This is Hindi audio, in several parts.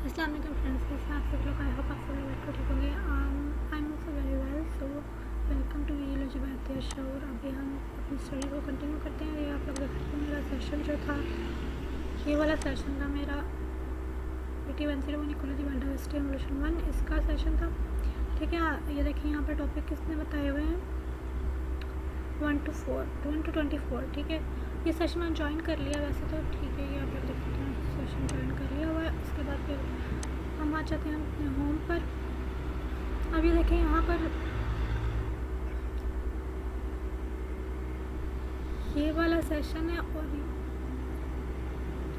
अस्सलाम वालेकुम फ्रेंड्स, कैसे आप सब लोग? आई होप आप सब लोग बिल्कुल ठीक होंगे। I am also very well. So welcome to videology by Atiya Shaur. अभी हम अपनी स्टडी को कंटिन्यू करते हैं। ये आप लोग देख सकते हैं मेरा सेशन जो था, ये वाला सेशन था मेरा 8101 इकोलॉजी बायोडाइवर्सिटी एवोल्यूशन 1, इसका सेशन था। ठीक है, ये देखिए यहाँ पर टॉपिक किसने बताए हुए हैं, 1 to 24। ठीक है, ये सेशन मैंने ज्वाइन कर लिया वैसे तो। ठीक है, ये आप लोग देख सकते हैं सेशन ज्वाइन कर लिया हुआ है। उसके बाद फिर हम आ जाते हैं अपने होम पर। अब ये देखें यहाँ पर ये वाला सेशन है और ये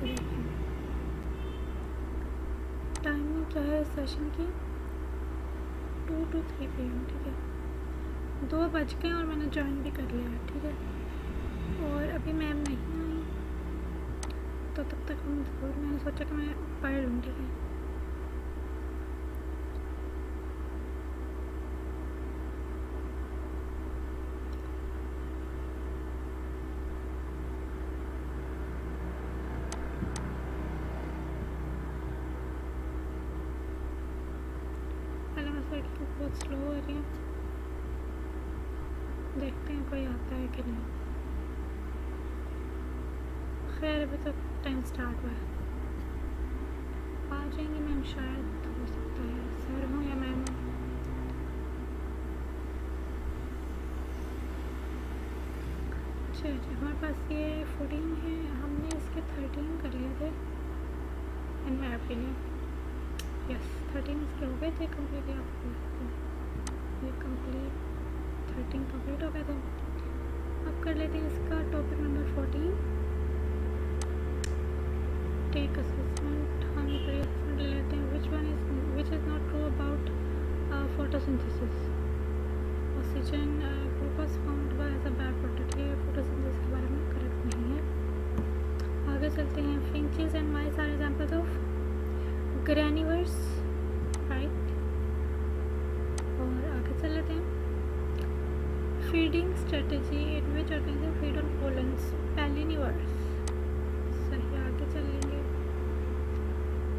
देखें टाइमिंग क्या है सेशन की, 2 to 3 PM। ठीक है, 2 बज गए और मैंने ज्वाइन भी कर लिया है। ठीक है, और अभी मैम नहीं आई तो तब तक हम ज़रूर, मैंने सोचा कि मैं पढ़ लूँ। ठीक है, पहले मैं सोच बहुत स्लो हो रही है, देखते हैं कोई आता है कि नहीं। खैर अभी तक टाइम स्टार्ट हुआ है, आ जाएंगी मैम शायद, हो सकता है सर हूँ या मैम हूँ। अच्छा अच्छा, हमारे पास ये 14 है, हमने इसके 13 कर लिए थे इन माई ओपिनियन। यस, 13 इसके हो गए थे कम्प्लीट। ये कम्प्लीट 13 कम्प्लीट हो गए थे। अब कर लेते हैं इसका टॉपिक नंबर 14, टेक असेसमेंट। हम प्री असेसमेंट ले लेते हैं। Which is not true about photosynthesis. Oxygen glucose found by as a by product, ये फोटोसिंथेसिस के बारे में करेक्ट नहीं है। आगे चलते हैं। Finches and mice are examples of granivores, right. और आगे चल लेते हैं। Feeding strategy in which organism feed on pollens, palynivores. सही, आगे चल लेंगे।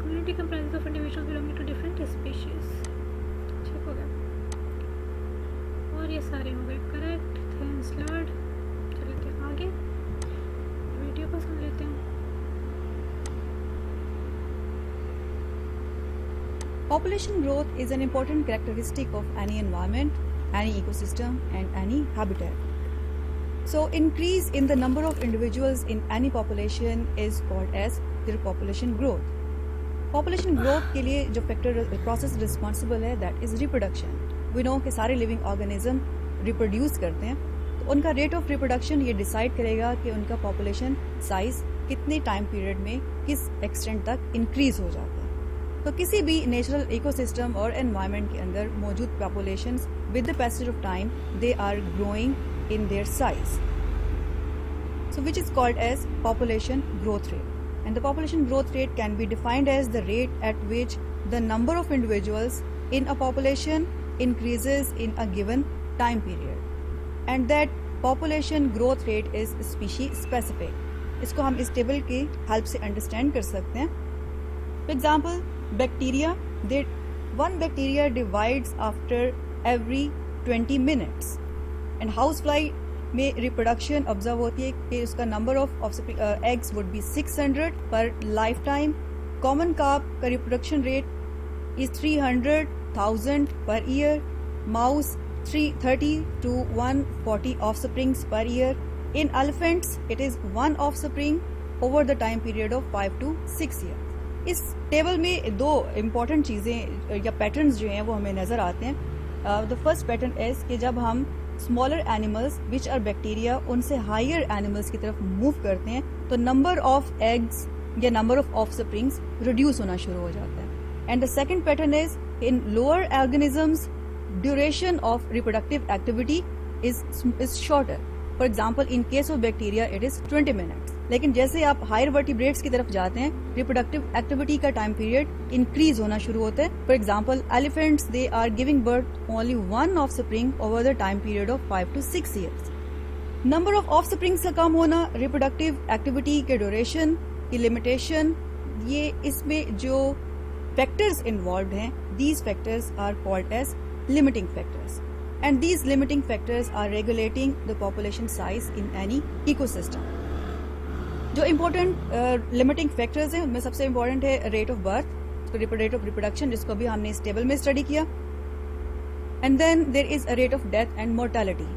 Community comprises of individuals belonging to different species, ठीक हो गया। और ये सारे हो गए करेक्ट, थिन स्लर्ड। चलते हैं आगे, वीडियो को सुन लेते हैं। Population growth is an important characteristic of any environment, any ecosystem, and any habitat. So, increase in the number of individuals in any population is called as their population growth. Population growth के लिए जो process responsible है, that is reproduction. We know कि सारे living organism reproduce करते हैं, तो उनका rate of reproduction ये decide करेगा कि उनका population size कितने time period में किस extent तक increase हो जाता है। तो किसी भी नेचुरल इकोसिस्टम और एनवायरनमेंट के अंदर मौजूद populations with the passage of time they are growing in their size, so which is called as population growth rate. And the population growth rate can be defined as the rate at which the number of individuals in a population increases in a given time period, and that population growth rate is species specific. इसको हम इस टेबल की हेल्प से अंडरस्टैंड कर सकते हैं। For example, bacteria, one bacteria divides after every 20 minutes, and housefly में reproduction observe होती है कि उसका number of eggs would be 600 per lifetime. Common carp का reproduction rate is 300,000 per year. Mouse 330 to 140 offsprings per year. In elephants, it is 1 offspring over the time period of 5 to 6 years. इस टेबल में 2 इम्पॉर्टेंट चीज़ें या पैटर्न्स जो हैं वो हमें नज़र आते हैं। द फर्स्ट पैटर्न इज कि जब हम smaller animals which are bacteria उनसे हायर एनिमल्स की तरफ मूव करते हैं तो नंबर ऑफ एग्स या नंबर ऑफ ऑफस्प्रिंग्स रिड्यूस होना शुरू हो जाता है। And the second pattern is in lower organisms duration of reproductive activity is shorter. For example, in case of bacteria it is 20 minutes, लेकिन जैसे आप हायर वर्टिब्रेट्स की तरफ जाते हैं रिप्रोडक्टिव एक्टिविटी का टाइम पीरियड इंक्रीज होना शुरू होता है। For example, elephants they are giving birth only 1 offspring over the time period of 5 to 6 years. Number of offsprings का कम होना, रिप्रोडक्टिव एक्टिविटी के ड्यूरेशन की लिमिटेशन, ये इसमें जो factors involved हैं, these factors are called as limiting factors, and these limiting factors are regulating the population size in any ecosystem. जो important limiting factors हैं उनमें सबसे important है rate of birth, rate of reproduction, जिसको भी हमने इस table में study किया, and then there is a rate of death and mortality.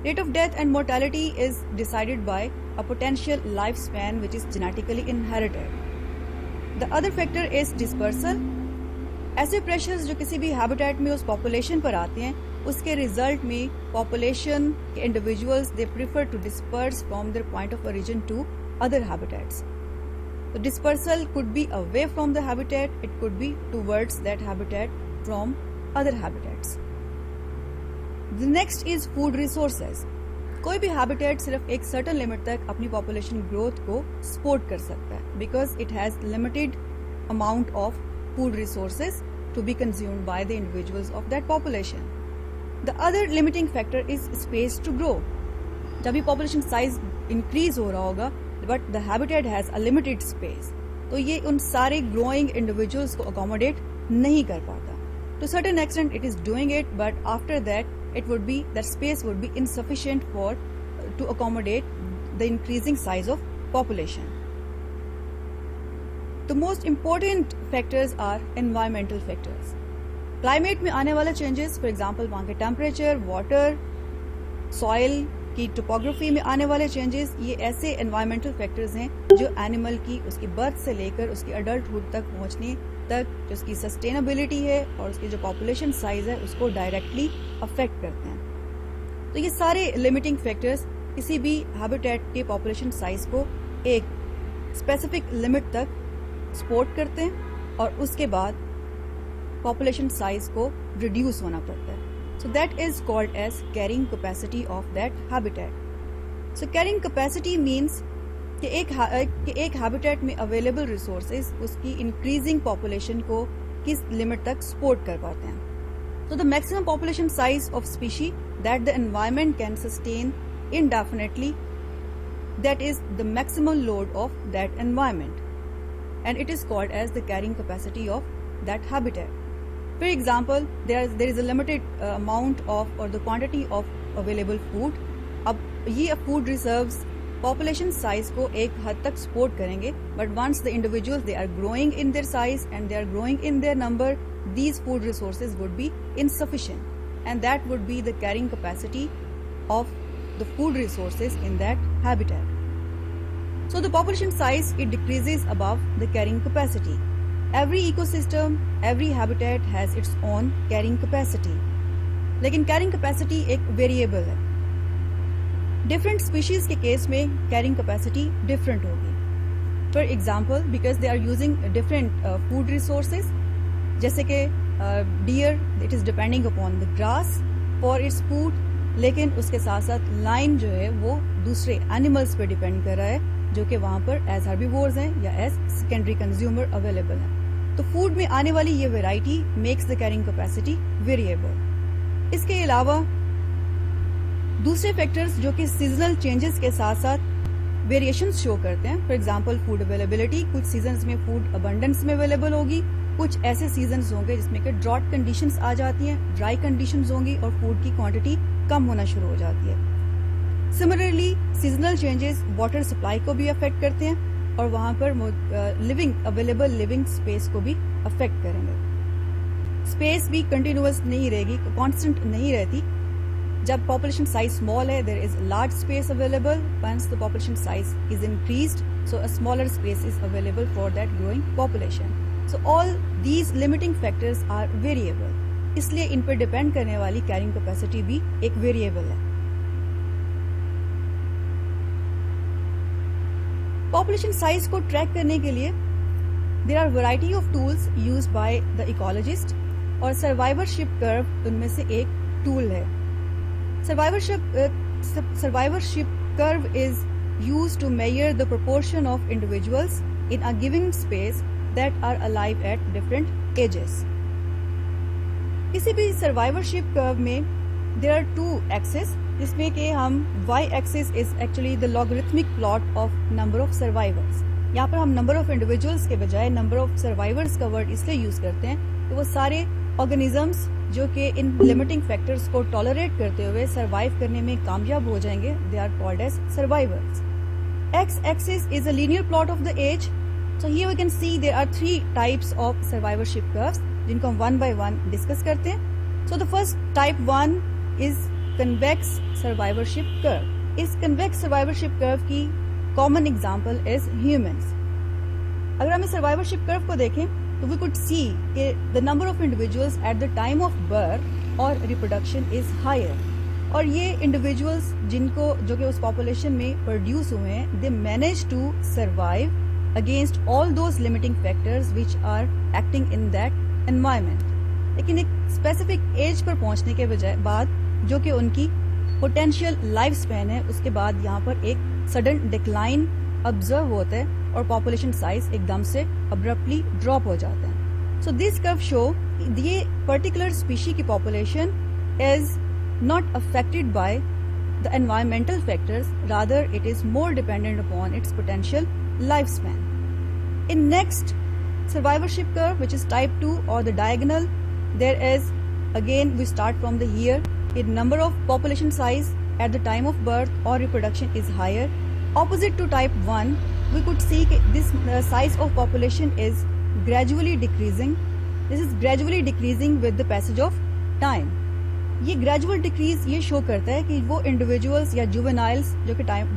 Rate of death and mortality is decided by a potential lifespan which is genetically inherited. The other factor is dispersal. ऐसे pressures जो किसी भी habitat में उस population पर आते हैं, उसके result में population के individuals they prefer to disperse from their point of origin to other habitats. The dispersal could be away from the habitat, it could be towards that habitat from other habitats. The next is food resources. कोई भी habitat सिर्फ एक certain limit तक अपनी population growth को support कर सकता है because it has limited amount of food resources to be consumed by the individuals of that population. The other limiting factor is space to grow. जब भी population size increase हो रहा होगा but the habitat has a limited space, तो ये उन सारे growing individuals को accommodate नहीं कर पाता. To a certain extent it is doing it, but after that that space would be insufficient to accommodate the increasing size of population. The most important factors are environmental factors. Climate में आने वाले changes, for example वहाँ के temperature, water, soil की topography में आने वाले changes, ये ऐसे environmental factors हैं जो animal की उसकी birth से लेकर उसकी adulthood तक पहुँचने तक जो उसकी सस्टेनेबिलिटी है और उसकी जो पॉपुलेशन साइज है उसको डायरेक्टली अफेक्ट करते हैं. तो ये सारे लिमिटिंग फैक्टर्स किसी भी हैबिटेट के पॉपुलेशन साइज को एक स्पेसिफिक लिमिट तक सपोर्ट करते हैं और उसके बाद पॉपुलेशन साइज को रिड्यूस होना पड़ता है. So that is called as carrying capacity of that habitat. So carrying capacity means कि एक हैबिटेट में अवेलेबल रिसोर्सेज उसकी इंक्रीजिंग पॉपुलेशन को किस लिमिट तक सपोर्ट कर पाते हैं. So the maximum population size of species that the environment can sustain indefinitely, that is the maximum load of that environment, and it is called as the carrying capacity of that habitat. For example, there is a limited amount of or the quantity of available food. अब ये food reserves population size को एक हद तक support करेंगे, but once the individuals they are growing in their size and they are growing in their number, these food resources would be insufficient, and that would be the carrying capacity of the food resources in that habitat. So the population size, it decreases above the carrying capacity. Every ecosystem, every habitat has its own carrying capacity. लेकिन carrying capacity एक variable है. Different species के case में carrying capacity different होगी. For example, because they are using different food resources, जैसे कि deer, it is depending upon the grass for its food, लेकिन उसके साथ साथ lion जो है वो दूसरे animals पे depend कर रहा है जो कि वहाँ पर as herbivores हैं या as secondary consumer available हैं. तो food में आने वाली ये variety makes the carrying capacity variable. इसके अलावा दूसरे फैक्टर्स जो कि सीजनल चेंजेस के साथ साथ वेरिएशंस शो करते हैं. फॉर एग्जांपल फूड अवेलेबिलिटी, कुछ सीजन्स में फूड अबंडेंस में अवेलेबल होगी, कुछ ऐसे सीजन्स होंगे जिसमें कि ड्रॉट कंडीशंस आ जाती हैं, ड्राई कंडीशंस होंगी और फूड की क्वांटिटी कम होना शुरू हो जाती है. Similarly seasonal changes water supply को भी अफेक्ट करते हैं और वहाँ पर अवेलेबल लिविंग स्पेस को भी अफेक्ट करेंगे. स्पेस भी कंटिन्यूअस नहीं रहेगी, कॉन्स्टेंट नहीं रहती. जब population size small है, there is large space available. Once the population size is increased, so a smaller space is available for that growing population. So all these limiting factors are variable. इसलिए इन पर डिपेंड करने वाली carrying capacity भी एक variable है. Population size को track करने के लिए there are variety of tools used by the ecologist और survivorship curve उनमें से एक tool है. Survivorship curve is used to measure the proportion of individuals in a given space that are alive at different ages. किसी भी survivorship curve में there are two axes, जिसमें कि हम y axis is actually the logarithmic plot of number of survivors. यहाँ पर हम नंबर ऑफ इंडिविजुअल्स के बजाय नंबर ऑफ सर्वाइवर्स का वर्ड इसलिए यूज़ करते हैं कि वो सारे ऑर्गेनिजम्स जो कि इन लिमिटिंग फैक्टर्स को टॉलरेट करते हुए सर्वाइव करने में कामयाब हो जाएंगे, they are called as survivors. X-axis is a linear plot of the age. So here we can see there are 3 types of survivorship curves जिनको हम one by one discuss करते हैं. So the first type 1 is convex survivorship curve. इस convex survivorship curve की common example is humans. अगर हम इस survivorship curve को देखें तो we could see कि the number of individuals at the time of birth or reproduction is higher. और ये इंडिविजुअल्स जिनको जो कि उस पॉपुलेशन में प्रोड्यूस हुए हैं, they manage to survive against all those limiting factors which are acting in that environment. लेकिन एक स्पेसिफिक एज पर पहुंचने के बजाय बाद जो कि उनकी पोटेंशियल लाइफ स्पैन है, उसके बाद यहाँ पर एक सडन डिक्लाइन ऑब्जर्व होता है और पॉपुलेशन साइज एकदम से अब्रप्टली ड्रॉप हो जाता है. सो दिस कर्व शो ये पर्टिकुलर स्पीशी की population is not affected by the environmental factors, rather it is more dependent upon its potential lifespan. In next survivorship curve, which is type 2 or the diagonal, there is again we start from the year. In number of population size at the time of birth or reproduction is higher. Opposite to type 1, we could see this size of population is gradually decreasing. This is gradually decreasing with the passage of time. ये ग्रेजुअल डिक्रीज ये शो करता है कि वो इंडिविजुअल्स या जुवेनाइल्स जो कि टाइम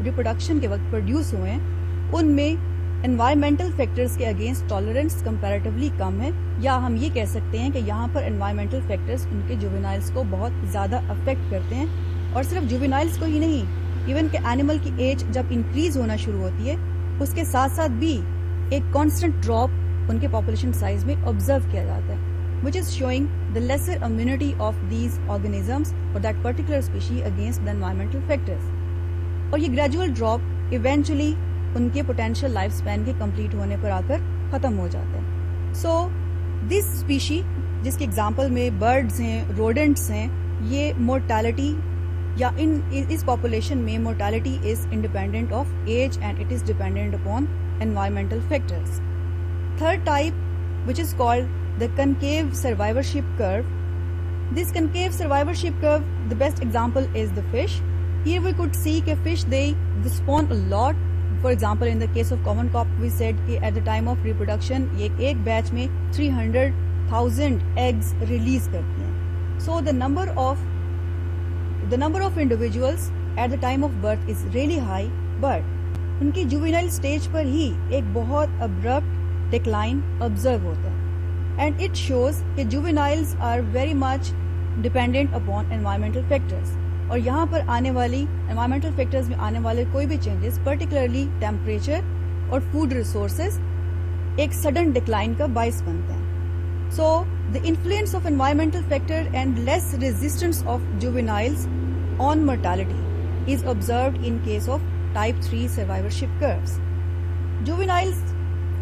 रिप्रोडक्शन के वक्त प्रोड्यूस हुए हैं उनमें एनवायरमेंटल फैक्टर्स के अगेंस्ट टॉलरेंस कंपैरेटिवली कम है, या हम ये कह सकते हैं कि यहाँ पर एनवायरमेंटल फैक्टर्स उनके जुवेनाइल्स को बहुत ज़्यादा अफेक्ट करते हैं. और सिर्फ जुवेनाइल्स को ही नहीं, इवन के एनिमल की एज जब इंक्रीज होना शुरू होती है उसके साथ साथ भी एक कॉन्स्टेंट ड्रॉप उनके पॉपुलेशन साइज में ऑब्जर्व किया जाता है, which is showing the lesser immunity of these organisms or that particular species against the environmental factors. और ये gradual drop eventually उनके potential lifespan के complete होने पर आकर खत्म हो जाता है. So this species जिसके example में birds हैं, rodents हैं, ये mortality या इस population में mortality is independent of age and it is dependent upon environmental factors. Third type, which is called the concave survivorship curve. This concave survivorship curve, the best example is the fish. Here we could see that fish they spawn a lot. For example, in the case of common carp, we said that at the time of reproduction, ये एक batch में 300,000 eggs release करती हैं. So the number of individuals at the time of birth is really high, but उनकी juvenile stage पर ही एक बहुत abrupt decline observe होता है. And it shows कि juveniles are very much dependent upon environmental factors. और यहाँ पर आने वाली environmental factors में आने वाले कोई भी changes, particularly temperature और food resources, एक sudden decline का बायस बनते हैं. So the influence of environmental factor and less resistance of juveniles on mortality is observed in case of type 3 survivorship curves. Juveniles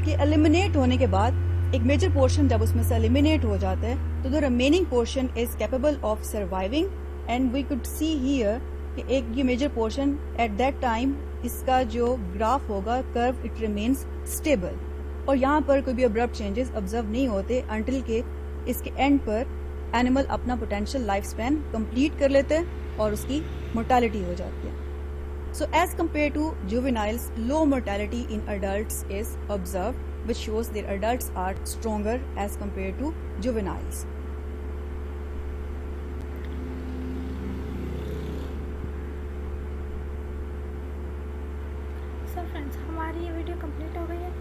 के eliminate होने के बाद एक मेजर पोर्शन जब उसमें से एलिमिनेट हो जाता है तो the remaining portion is capable of surviving and we could see here कि एक ये major portion at that time इसका जो ग्राफ होगा कर्व इट रिमेन्स स्टेबल और यहाँ पर कोई भी अब्रप्ट चेंजेस ऑब्जर्व नहीं होते अंटिल के इसके एंड पर एनिमल अपना पोटेंशियल लाइफ स्पैन कंप्लीट कर लेते हैं और उसकी मोर्टेलिटी हो जाती है. So as compared to juveniles, low mortality in adults is observed, which shows that adults are stronger as compared to juveniles. So friends, हमारी ये वीडियो कंप्लीट हो गई है.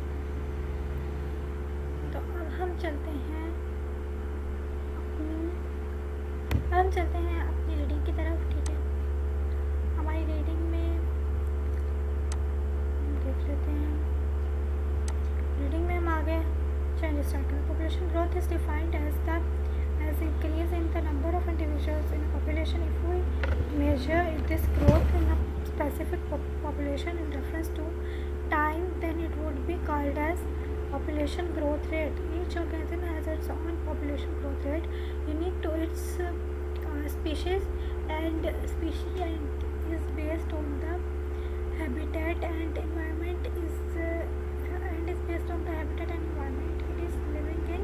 तो अब हम चलते हैं अपनी रीडिंग की तरफ. ठीक है, हमारी रीडिंग में देख लेते हैं. रीडिंग में हम आ गए. चलिए स्टार्ट करें. Population growth is defined as increase in the number of individuals in a population. If we measure this growth in a specific population in reference to time, then it would be called as population growth rate. Each organism has its own population growth rate unique to its species and is based on the habitat and environment is based on the habitat and environment it is living in.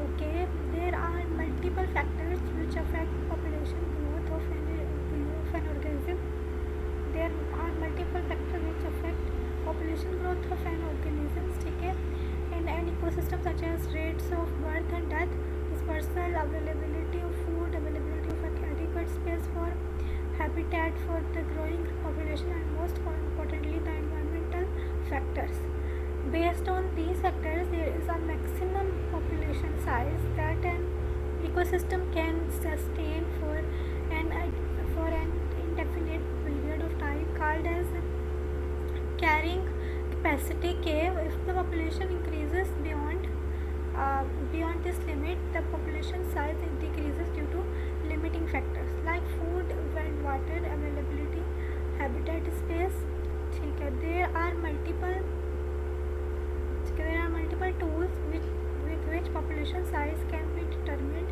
Okay, there are multiple factors which affect population growth of an organism. There are multiple factors which affect population growth of an organism. ठीक है, in an ecosystem such as rates of birth and death, dispersal, availability of food, availability of adequate space for habitat for the growing population, and most importantly the environmental factors. Based on these factors, there is a maximum population size that an ecosystem can sustain for an indefinite period of time, called as carrying capacity K. If the population increases beyond this limit, the population size decreases due to limiting factors like food and water availability, habitat space. ठीक है, there are multiple tools with which population size can be determined.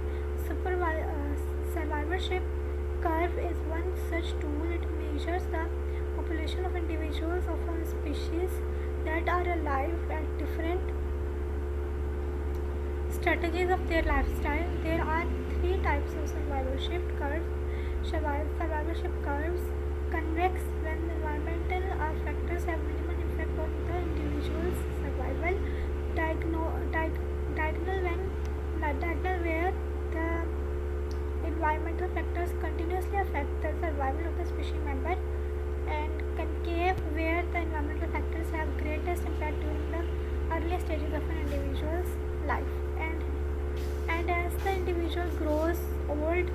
Survivorship curve is one such tool. It measures the population of individuals of a species that are alive at different strategies of their lifestyle. There are three types of survivorship curves. Convex, when environmental factors have minimal effect on the individual's survival. Diagonal, where the environmental factors continuously affect the survival of the species member. And concave, where the environmental factors have greatest impact during the early stages of an individual's life. And as the individual grows old,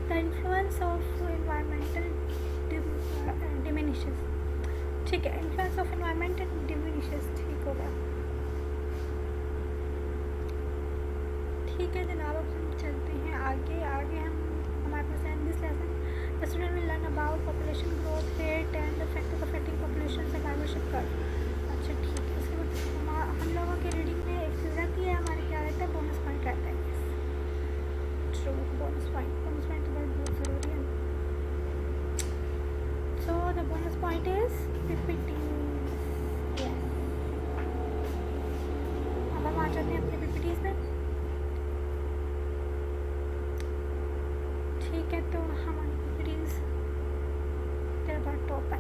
the influence of environmental diminishes. ठीक है, influence of environment diminishes. ठीक हो गया. ठीक है जनाब, अब हम चलते हैं आगे हम हमारे पास है this lesson. The student will learn about population growth rate and the factors affecting population survivorship curve. अच्छा ठीक है, इसके बाद हम लोगों की रीडिंग में एक चीज़ रहती है, हमारे क्या रहता है, बोनस पॉइंट रहता है. ट्रू, बोनस पॉइंट तो बहुत ज़रूरी है. So the bonus point is PPTs. Yes. अब हम आ जाते हैं अपने PPTs में. ठीक है, तो हमारी PPTs तेरा बहुत टॉप है.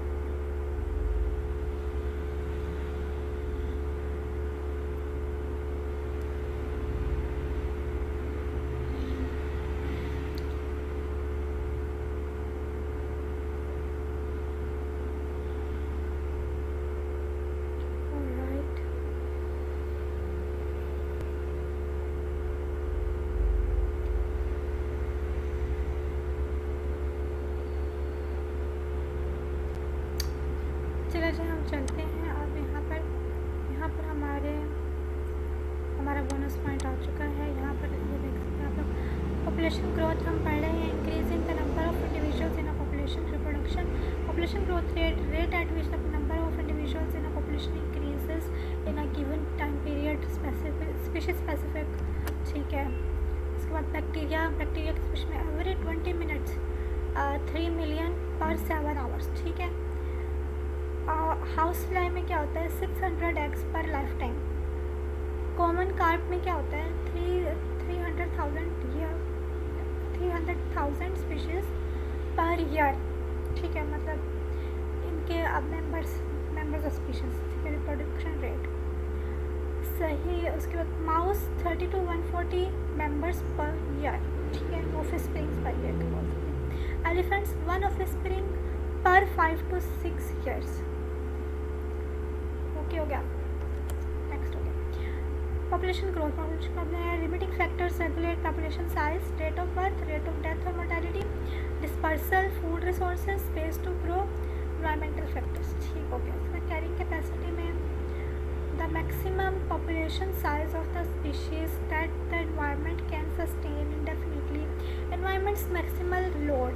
चलो हम चलते हैं. अब यहाँ पर हमारा बोनस पॉइंट आ चुका है. यहाँ पर ये देख सकते हैं आप लोग. पॉपुलेशन ग्रोथ हम पढ़ रहे हैं. Increase in the number of individuals in a population. Reproduction. Population growth rate at which the number of individuals in a population increases in a given time period, species specific. ठीक है. इसके बाद बैक्टीरिया की स्पीशीज में एवरी 20 मिनट्स 3 मिलियन पर 7 आवर्स. ठीक है. हाउस फ्लाई में क्या होता है, 600 एग्स पर लाइफ टाइम. कॉमन कार्प में क्या होता है, 300,000 स्पीशीज पर ईयर. ठीक है, मतलब इनके अब मेंबर्स ऑफ स्पीशीज. ठीक है, रिप्रोडक्शन रेट सही. उसके बाद mouse 30 to 140 members per year. ठीक है, ऑफ स्प्रिंग्स पर ईयर के बोल सकते हैं. एलिफेंट्स 1 ऑफ स्प्रिंग पर 5 to 6 ईयर्स. ओके हो गया. नेक्स्ट हो गया population growth. Limiting factors regulate population size, rate of birth, rate of death और mortality, dispersal, food resources, space to grow, environmental factors. ठीक हो गया. इसमें कैरिंग कैपेसिटी में the maximum population size of the species that the environment can sustain indefinitely, environment's maximal load,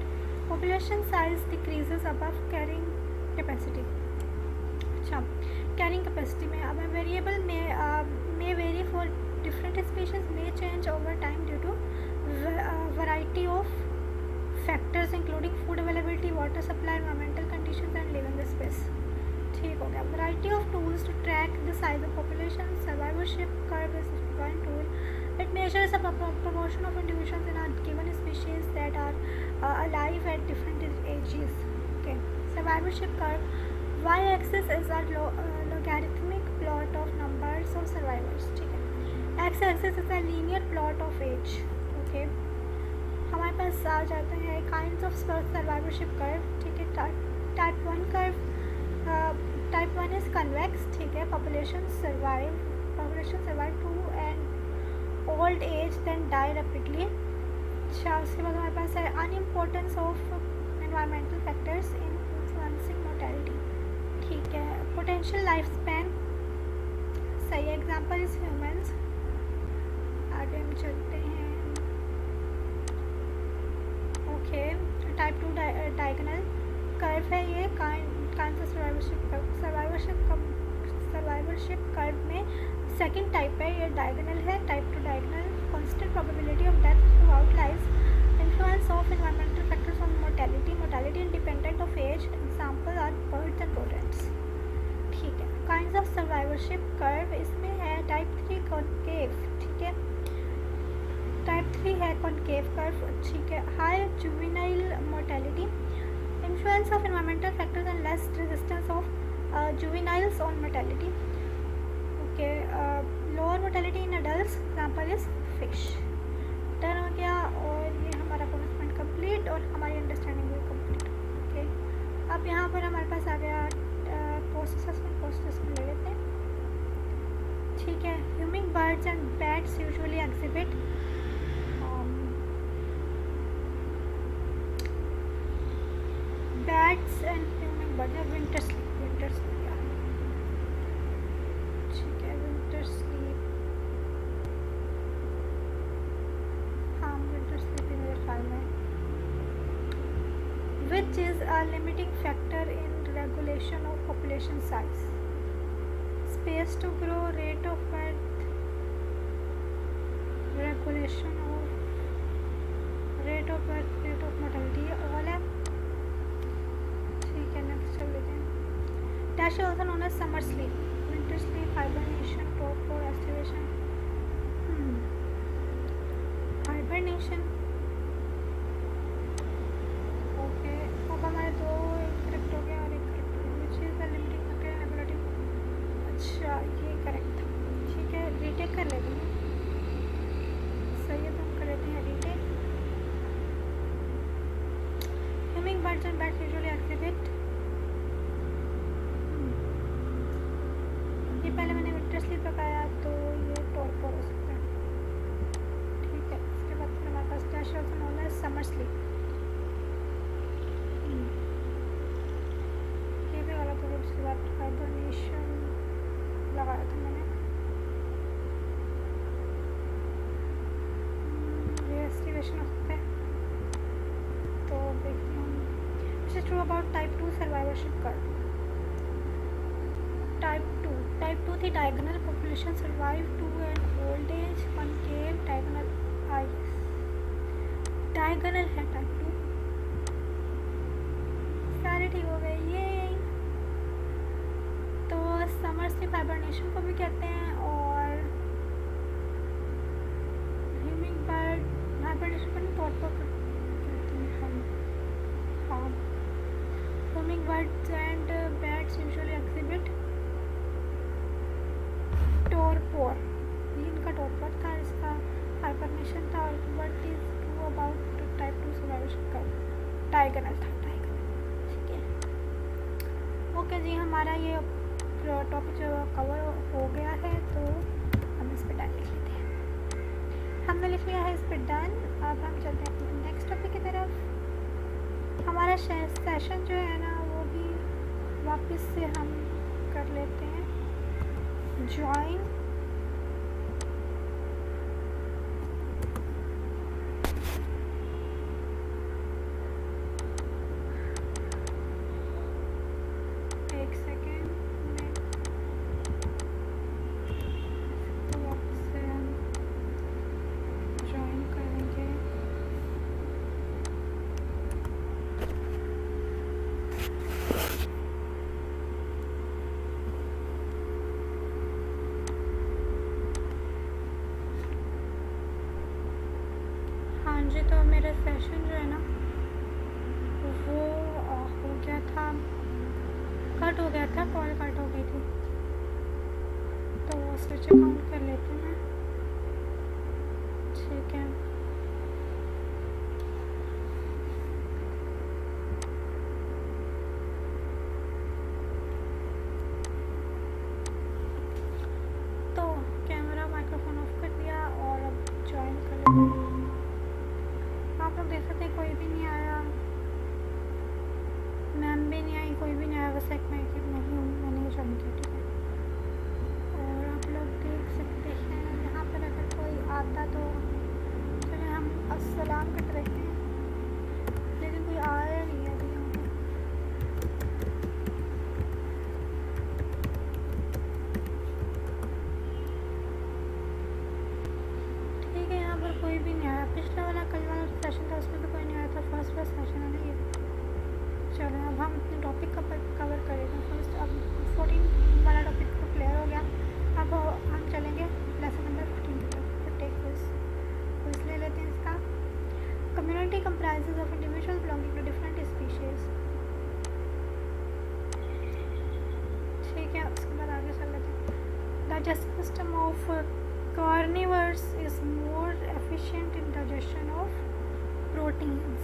population size decreases above carrying capacity. अच्छा, कैरिंग कैपेसिटी में अब variable may vary for different species, may change over time due to variety of factors including food availability, water supply, environmental conditions and living space. ठीक हो गया. Variety of tools to track the size of population is a proportion of individuals in a given species that are alive at different ages. Okay. Survivorship curve. Y-axis is a logarithmic plot of numbers of survivors. ठीक है. X-axis is a linear plot of age. Okay. हमारे पास आ जाते हैं काइंड्स ऑफ सर्वाइवरशिप कर्व. ठीक है. Type 1 curve. Type 1 is convex. ठीक है. Population survive to and old age then die rapidly. अच्छा, उसके बाद हमारे पास है unimportance of environmental factors in influencing mortality. ठीक है. Potential life span. सही एग्जाम्पल इज ह्यूमंस. आगे हम चलते हैं. ओके. टाइप 2 डायगोनल कर्व है ये. काइंड्स ऑफ सर्वाइवरशिप कर्व में सेकंड टाइप है. ये डायगोनल है. Type 2 diagonal. Constant probability of death throughout life. Influence of environmental factors on mortality independent of age. Example are birds and rodents. ठीक है. काइंड्स ऑफ सर्वाइवरशिप कर्व इसमें है टाइप 3 कॉनकेव. ठीक है. टाइप 3 है कॉनकेव कर्व. ठीक है. High juvenile mortality. Influence of environmental factors and less resistance of juveniles on mortality. Okay. Lower mortality in adults. Example is fish. Done हो गया. और ये हमारा bonus point complete और हमारी अंडरस्टैंडिंग भी complete. ओके. अब यहाँ पर हमारे पास आ गया पोस्ट असेसमेंट ले लेते हैं. ठीक है. Humming birds and bats usually exhibit bats and human bird है विंटर स्लीप. ठीक है. Winter sleep. हाँ, विंटर स्लीप मेरे ख्याल में. Which is a limiting factor in regulation of population size. Space to grow. Rate of birth. Regulation of rate of birth. Rate of mortality. All है. ठीक है. नेक्स्ट चल लेते हैं. Dash is also known as summer sleep. Winter sleep. Hibernation. Torpor. Aestivation. Hibernation. Okay. अब हमारे दो करेक्ट हो गए और एक करेक्ट हो गया. Which is the limiting factor in regulating. अच्छा, ये करेक्ट था. ठीक है. रीटेक कर लेते हैं. सही है. तो हम कर लेते हैं retake. Humming birds and bats usually exhibit. ये पहले मैंने विंटर स्लीप लगाया तो ये टॉर्पोर हो सकता है. ठीक है. इसके बाद फिर हमारे पास dash also known as summer sleep. ये भी वाला तो उसके बाद हाइबरनेशन लगाया था मैंने. ये एस्टिवेशन हो सकता है. तो देखते हैं. This is true about type 2 survivorship curve. Type 2 थी diagonal. Population survive to an old age. Concave. Diagonal eyes. Diagonal है type 2. सारे ठीक हो गए. ये तो समर स्लीप हाइबरनेशन को भी कहते हैं. और ह्यूमिंग बर्ड हाइबरनेशन को टॉर्पोर कहते हैं हम. हाँ. Humming birds and bats usually exhibit torpor. ये इनका torpor था. इसका hibernation था. और what is true about type 2 survivorship curve. diagonal था. diagonal. ठीक है. ओके जी. हमारा ये टॉपिक जो कवर हो गया है तो हम इस पर डन लिख लेते हैं. हमने लिख लिया है इस पर डन. अब हम चलते हैं अपने नेक्स्ट टॉपिक की तरफ. हमारा सेशन जो है ना वो भी वापस से हम कर लेते हैं ज्वाइन. एक सेकेंड में तो वापस से हम ज्वाइन करेंगे. जी तो मेरा सेशन जो है ना वो हो गया था, कट हो गया था, कॉल कट हो गई थी, तो स्विच काउंट कर लेती हूँ मैं। ठीक है, तो कैमरा माइक्रोफोन ऑफ कर दिया और अब ज्वाइन कर लेते हैं। आप लोग देख सकते हैं कोई भी नहीं आया, मैम भी नहीं आई, कोई भी नहीं आया, बस एक मैं नहीं हूँ, मैंने ज्वाइन किया। ठीक है, और आप लोग देख सकते हैं यहाँ पर अगर कोई आता तो चलिए हम अस्सलाम करते रहते हैं, लेकिन कोई आया नहीं है अभी यहाँ पर। ठीक है, यहाँ पर कोई भी नहीं आया। पिछला वाला कल वाला सेशन था उसमें भी कोई नहीं आया था, फर्स्ट सेशन है ना ये। चलो अब हम अपने टॉपिक का कवर करेंगे फर्स्ट। अब 14 वाला टॉपिक तो क्लियर हो गया, अब हम चलेंगे लेसन नंबर 15 की तरफ। तो टेक क्विज ले लेते हैं इसका। Community comprises of individual belonging to different species. ठीक है, उसके बाद आगे चल लेते हैं। Digestive system of carnivores is more efficient in digestion of proteins.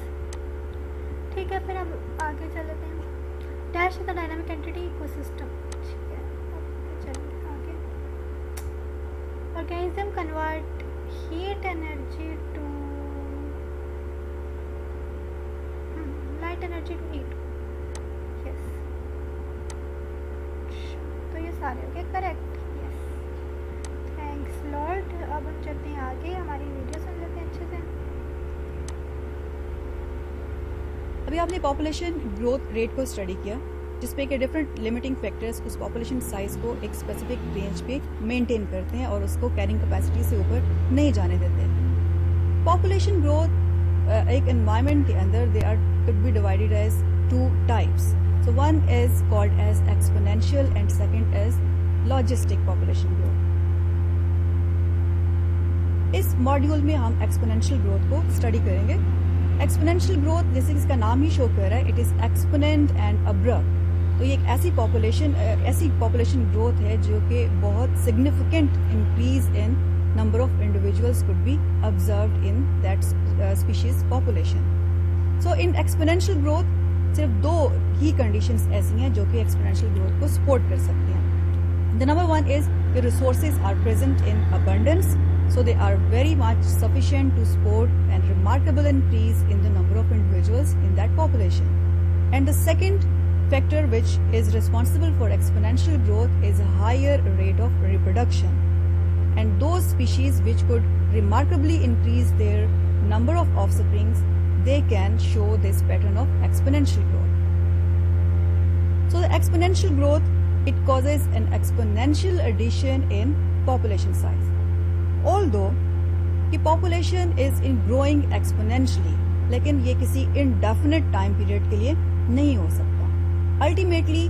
ठीक है, फिर अब आगे चल लेते हैं। Dash is the dynamic entity ecosystem. ठीक है, अब चलिए आगे। Organism convert heat energy to light energy to heat. Yes, तो ये सारे हो गए करेक्ट। Yes, thanks Lord. अब हम चलते हैं आगे, हमारी वीडियो सुन लेते हैं अच्छे से। अभी आपने पॉपुलेशन ग्रोथ रेट को स्टडी किया, जिसपे के डिफरेंट लिमिटिंग फैक्टर्स उस पॉपुलेशन साइज को एक स्पेसिफिक रेंज पे मेंटेन करते हैं और उसको कैरिंग कैपेसिटी से ऊपर नहीं जाने देते। पॉपुलेशन ग्रोथ एक एनवायरनमेंट के अंदर they are could be divided as two types. So one is called as exponential and second is logistic population growth. इस मॉड्यूल में हम एक्सपोनेंशियल ग्रोथ को स्टडी करेंगे। एक्सपोनेंशियल ग्रोथ जैसे इसका नाम ही शो कर रहा है, it is exponent and abrupt. तो ये एक ऐसी पॉपुलेशन ग्रोथ है जो कि बहुत significant increase in number of individuals could be observed in that species population. So in exponential growth सिर्फ दो ही कंडीशंस ऐसी हैं जो कि एक्सपोनेंशियल ग्रोथ को सपोर्ट कर सकती हैं। The number one is the resources are present in abundance, so they are very much sufficient to support a remarkable increase in the number of individuals in that population. And the second factor which is responsible for exponential growth is a higher rate of reproduction. And those species which could remarkably increase their number of offsprings, they can show this pattern of exponential growth. So the exponential growth, it causes an exponential addition in population size. Although कि population is in growing exponentially, लेकिन ये किसी indefinite time period के लिए नहीं हो सकता. Ultimately,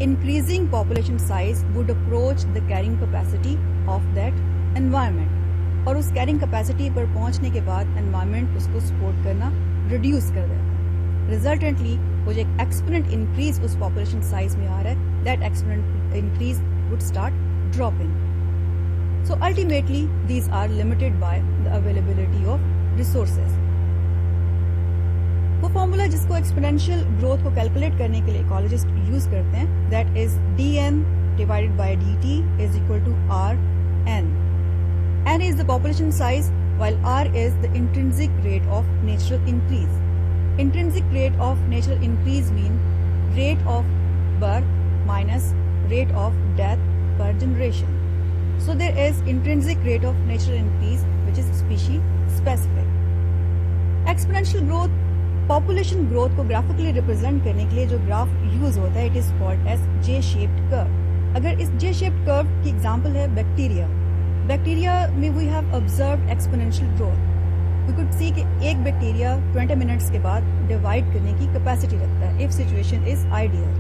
increasing population size would approach the carrying capacity of that environment. और उस carrying capacity पर पहुंचने के बाद environment उसको support करना reduce कर देता है. Resultantly, वो जो एक exponent increase उस population size में आ रहा है, that exponent increase would start dropping. So ultimately, these are limited by the availability of resources. वो फॉर्मूला जिसको एक्सपोनेंशियल ग्रोथ को कैलकुलेट करने के लिए इकोलॉजिस्ट यूज करते हैं, that is dn divided by dt is equal to rn. n is the population size while r is the intrinsic rate of natural increase. Intrinsic rate of natural increase mean rate of birth minus rate of death per generation. So there is intrinsic rate of natural increase which is species specific. Exponential growth population growth को graphically represent करने के लिए जो ग्राफ यूज होता है, it is called as J-shaped curve. अगर इस J-shaped curve की एग्जांपल है बैक्टीरिया। बैक्टीरिया में we have observed exponential growth. We could see कि एक बैक्टीरिया 20 मिनट्स के बाद डिवाइड करने की कैपेसिटी रखता है if situation is ideal.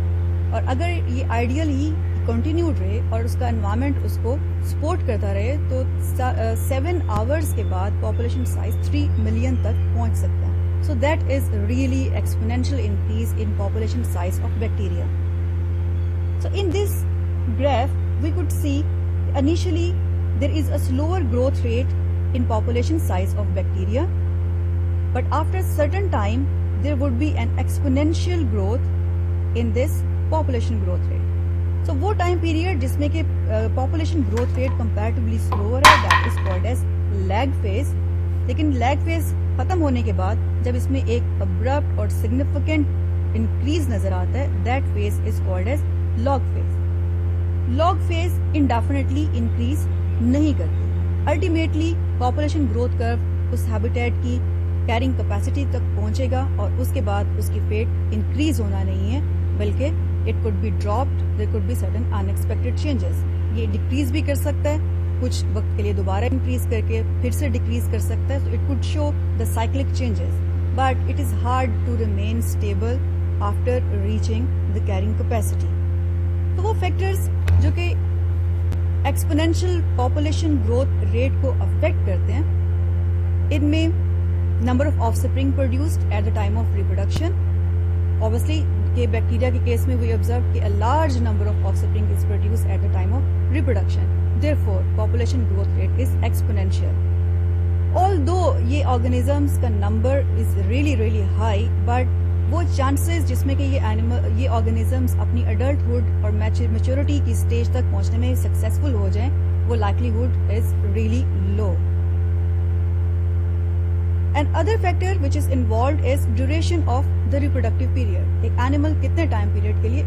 और अगर ये आइडियल ही कंटिन्यूड रहे और उसका एनवायरनमेंट उसको सपोर्ट करता रहे तो 7 आवर्स के बाद पॉपुलेशन साइज 3 मिलियन तक पहुंच सकता है. So that is really exponential increase in population size of bacteria. So in this graph we could see initially there is a slower growth rate in population size of bacteria, but after a certain time there would be an exponential growth in this population growth rate. So वो time period जिसमें कि population growth rate comparatively slower है, that is called as lag phase. लेकिन lag phase खत्म होने के बाद जब इसमें एक abrupt और significant increase नजर आता है, that phase is called as log phase. Log phase indefinitely increase नहीं करती. अल्टीमेटली पॉपुलेशन ग्रोथ कर्व उस हैबिटेट की कैरिंग कैपेसिटी तक पहुंचेगा और उसके बाद उसकी फेट इंक्रीज होना नहीं है, बल्कि it could be dropped, there could be certain unexpected changes. ये डिक्रीज भी कर सकता है, कुछ वक्त के लिए दोबारा इंक्रीज करके फिर से डिक्रीज कर सकता है. So it could show the cyclic changes, but it is hard to remain stable after reaching the carrying capacity. तो वो फैक्टर्स जो कि एक्सपोनेंशियल पॉपुलेशन ग्रोथ रेट को अफेक्ट करते हैं, इनमें number of offspring produced at the time of reproduction. Obviously के बैक्टीरिया के केस में वी ऑब्जर्व कि a large number of offspring is produced at the time of reproduction. Therefore population growth rate is exponential. Although ये ऑर्गेनिजम्स का number is really high, but वो चांसेस जिसमें कि ये ऑर्गेनिजम्स अपनी अडल्टहुड और मैच्योरिटी की स्टेज तक पहुंचने में सक्सेसफुल हो जाएं, वो likelihood is really low. And other factor which is involve is duration of the reproductive period. एक एनिमल कितने टाइम पीरियड के लिए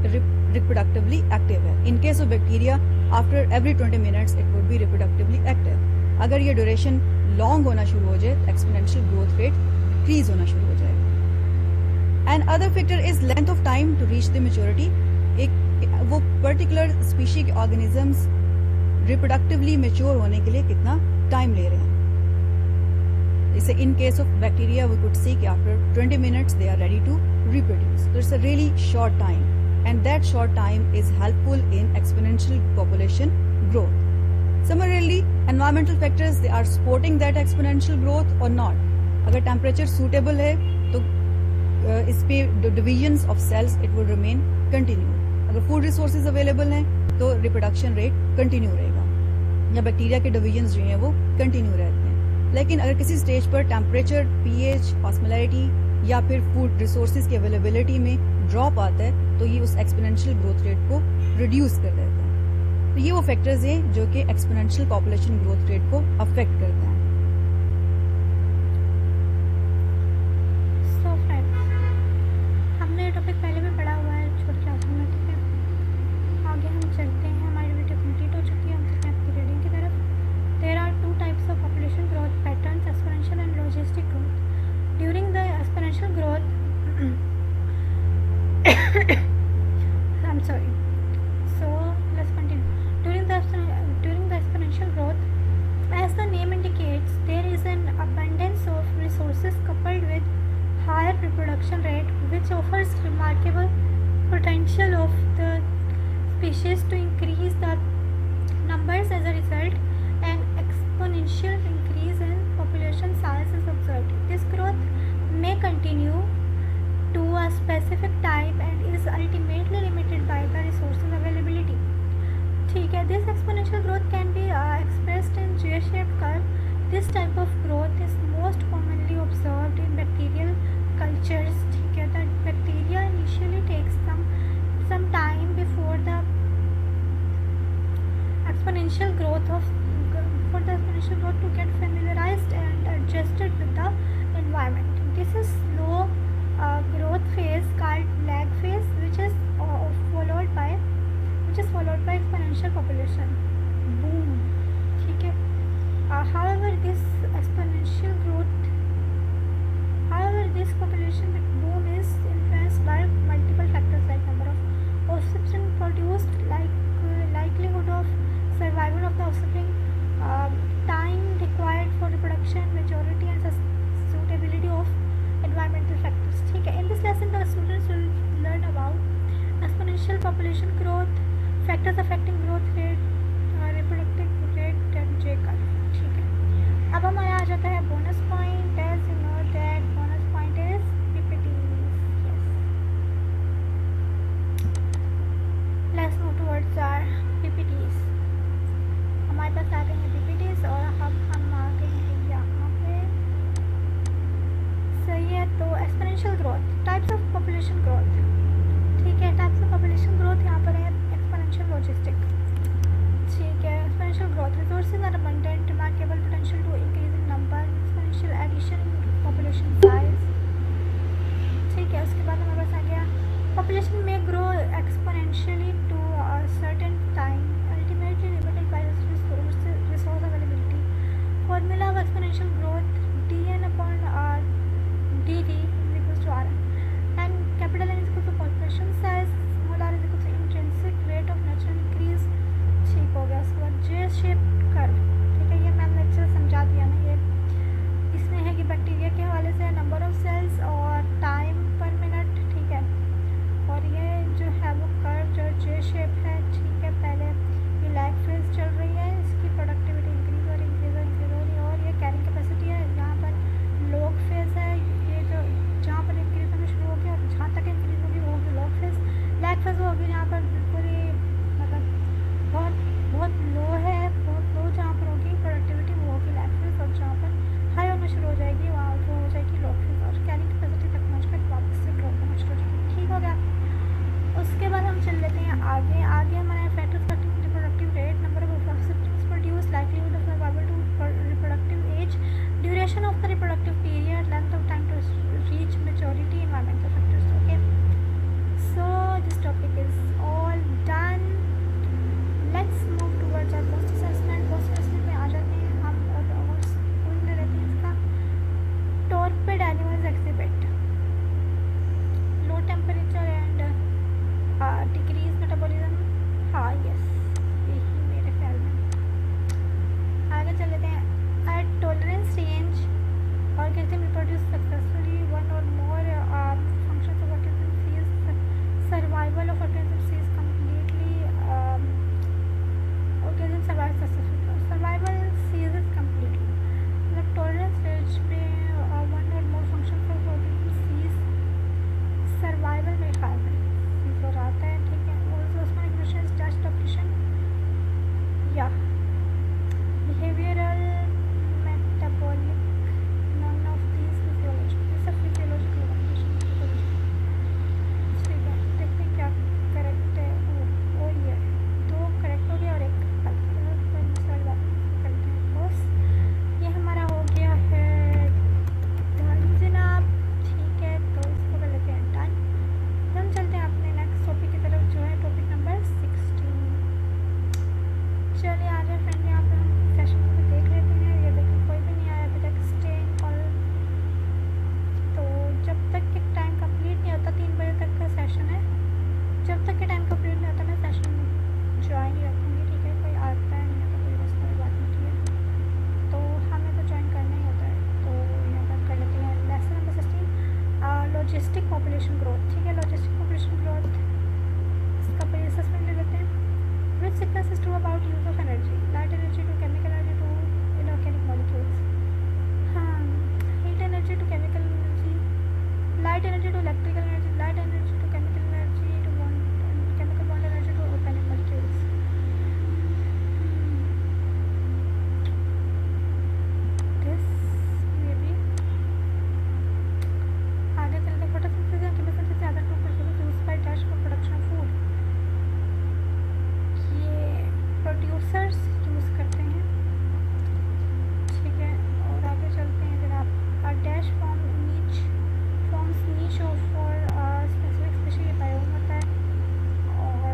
रिप्रोडक्टिवली एक्टिव है. इन case of bacteria after every 20 minutes it would be reproductively active. अगर ये ड्यूरेशन लॉन्ग होना शुरू हो जाए, एक्सपोनेंशियल ग्रोथ रेट इंक्रीज होना शुरू हो जाए. And other factor is length of time to reach the maturity. एक वो पर्टिकुलर स्पीशी के ऑर्गेनिजम्स रिप्रोडक्टिवली मेच्योर होने के लिए कितना टाइम ले रहे हैं. जैसे in case of bacteria we could see कि after 20 minutes they are ready to reproduce. So it's a really short time and that short time is helpful in exponential population growth. Similarly, environmental factors they are supporting that exponential growth or not. अगर टेम्परेचर सूटेबल है तो इस पे divisions of cells it will remain continue. अगर फूड रिसोर्सेज अवेलेबल हैं तो रिप्रोडक्शन रेट कंटिन्यू रहेगा, या बैक्टीरिया के डिविजन्स जो हैं वो कंटिन्यू रहते हैं. लेकिन अगर किसी स्टेज पर टेम्परेचर, पीएच, ऑस्मोलैरिटी या फिर फूड रिसोर्सेज की अवेलेबिलिटी में ड्रॉप आता है तो ये उस एक्सपोनेंशियल ग्रोथ रेट को रिड्यूस कर देता है. तो ये वो फैक्टर्स हैं जो कि एक्सपोनेंशियल पॉपुलेशन ग्रोथ रेट को अफेक्ट करते हैं. टॉपिक पहले भी पढ़ा हुआ है छोटी क्लासों में, ठीक है. आगे हम चलते हैं, हमारी वीडियो कंप्लीट हो चुकी है, हम चलते हैं आपकी रीडिंग की तरफ. There are 2 types of population growth patterns, exponential and logistic growth. During the exponential growth I am sorry, so let's continue. During the exponential growth, as the name indicates, there is an abundance of resources coupled with higher reproduction rate, which offers remarkable potential of the species to increase the numbers. As a result, an exponential increase in population size is observed. This growth may continue to a specific time and is ultimately limited by the resources availability. ठीक है. This exponential growth can be expressed in J-shaped curve. This type of growth is most commonly observed in bacterial cultures. ठीक है. The bacteria initially takes some time before the factors affecting growth rate, reproductive rate and J curve. ठीक है, अब हमारा आ जाता है bonus point. As you know that bonus point is PPTs. Yes, let's move towards our PPTs. हमारे पास आ गई हैं पीपीटीज और अब हम आ गए हैं यहाँ पे। सही है, तो exponential growth, types of population growth. ठीक है, टाइप्स ऑफ पॉपुलेशन ग्रोथ यहाँ पर है एक्सपोनेंशियल लॉजिस्टिक। ठीक है, exponential growth, resources are abundant, remarkable potential to increase in number, exponential addition in population size. ठीक है, उसके बाद हमारे पास आ गया पॉपुलेशन में grow exponentially to a certain time, ultimately limited by resource availability. Formula of exponential growth dn upon r dt is equals to rn, and capital N is equal to population size, small r is equal to intrinsic rate of natural increase। ठीक हो गया, उसके बाद जे शेप कर्व। ठीक है, ये मैम ने अच्छे से समझा दिया ना। ये इसमें है कि बैक्टीरिया के हवाले से नंबर ऑफ सेल्स और टाइम पर मिनट। ठीक है, और ये जो है वो कर्व जो जे शेप है। ठीक है, पहले ये लैग फेज चल रही है, इसकी प्रोडक्टिविटी इंक्रीज हो रही है और ये कैरिंग कैपेसिटी है। यहाँ पर लॉग फेज है, ये जो जहाँ पर इंक्रीज होना शुरू होगी और जहाँ तक इंक्रीज होगी वो होगी लॉग फेज। लैग फेज होगी जहाँ पर बिल्कुल ही मतलब बहुत लो है, बहुत लो जहाँ पर होगी प्रोडक्टिविटी वो होगी लैग फेज, और जहाँ पर हाई होना शुरू हो जाएगी वहाँ वो हो जाएगी लॉग फेज, और कैरिंग कैपेसिटी तक पहुँच कर वापस से ड्रॉप होना शुरू हो जाएगी। ठीक हो गया, उसके बाद हम चल लेते हैं आगे। आगे हमारा factors affecting reproductive rate, number of offsprings produce, livelihood of survival to reproductive age, duration of the reproductive period, length of time to reach maturity, environmental factors. Okay, so this topic is all done. Let's move towards our post assessment. Post assessment में आ जाते हैं हम और स्कूल में रहते हैं इसका torpid animals exhibit low temperature and decrease metabolism. हाँ यस, यही मेरे ख्याल में। आगे चल लेते हैं। At tolerance range organism reproduce successfully one or more functions of organism cease survival of organism cease completely organism survive successfully, survival cease completely. मतलब टॉलरेंस रेंज में one or more functions of organism cease survival में ख्याल में सीज आता है। ठीक है, ऑल्सो उसमें इग्निशन स्टार्ट स्टॉपिशन या behavioral, metabolic, none of these physiological, ये सब physiological condition। ठीक है, देखते हैं क्या करेक्ट है। वो ये दो करेक्ट हो गया और एक गलत। दूसरी वाली बात करते हैं बस। ये हमारा हो गया है डन जनाब। ठीक है, तो इसको कर लेते हैं डन। हम चलते हैं अपने नेक्स्ट टॉपिक की तरफ जो है टॉपिक नंबर 16। चलिए आ जाए फ्रेंड, यहाँ पे हम सेशन को भी देख लेते हैं। ये देखिए कोई भी नहीं आया अभी तक, स्टे इन कॉल। तो जब तक कि टाइम कंप्लीट नहीं होता, 3 बजे तक का सेशन है, जब तक कि टाइम कंप्लीट नहीं होता मैं सेशन ज्वाइन ही रखूँगी। ठीक है, कोई आता है नहीं आता कोई बस कोई बात नहीं। ठीक है, तो हमें तो ज्वाइन करना ही होता है। तो यहाँ पर कर लेते हैं lesson number 16 logistic population growth. ठीक है, लॉजिस्टिक पॉपुलेशन ग्रोथ इसका प्री असेसमेंट ले लेते हैं। Which sequence is true about use of energy? Light energy to chemical energy to inorganic molecules. Heat energy to chemical energy. Light energy to electrical energy. Light energy to chemical energy to chemical bond energy to organic molecules. This may be. आगे चलते photosynthesis and chemosynthesis are the two processes used by dash for production of food. Producers use करते हैं। ठीक है, और आगे चलते हैं जनाब। डैश फॉर्म्स नीच of for specific specially biome होता है और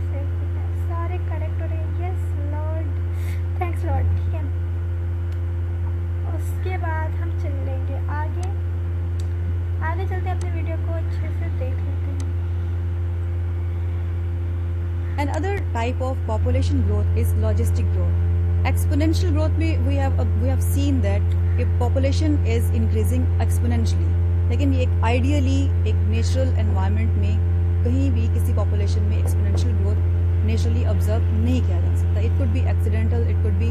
से। ठीक है, सारे करेक्ट हो रहे हैं। Yes Lord, thanks Lord. ठीक है, उसके बाद हम चल लेंगे आगे। आगे चलते हैं, अपने वीडियो को अच्छे से देख लेते हैं। Another type of population growth is logistic growth. Exponential growth में we have seen that if population is increasing exponentially, लेकिन ये एक ideally एक natural environment में कहीं भी किसी population में exponential growth नेचुरली ऑब्जर्व नहीं किया जा सकता. It could B accidental, it could B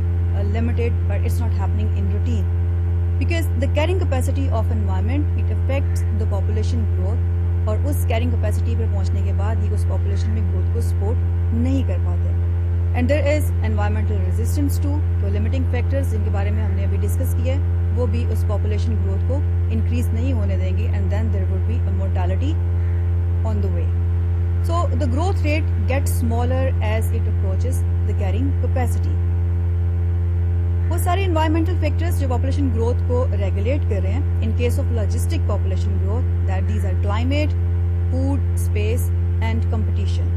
limited, but it's not happening in routine because the carrying capacity of environment it affects the population growth और उस कैरिंग कैपेसिटी पर पहुंचने के बाद ये उस पॉपुलेशन में ग्रोथ को सपोर्ट नहीं कर पाते. And there is environmental resistance too, तो लिमिटिंग फैक्टर्स जिनके बारे में हमने अभी डिस्कस किया है वो भी उस पॉपुलेशन ग्रोथ को इंक्रीज नहीं होने देंगे and then there would be a mortality on the way. So the growth rate gets smaller as it approaches the carrying capacity. वो सारे environmental factors जो population growth को regulate कर रहे हैं in case of logistic population growth that these are climate, food, space and competition.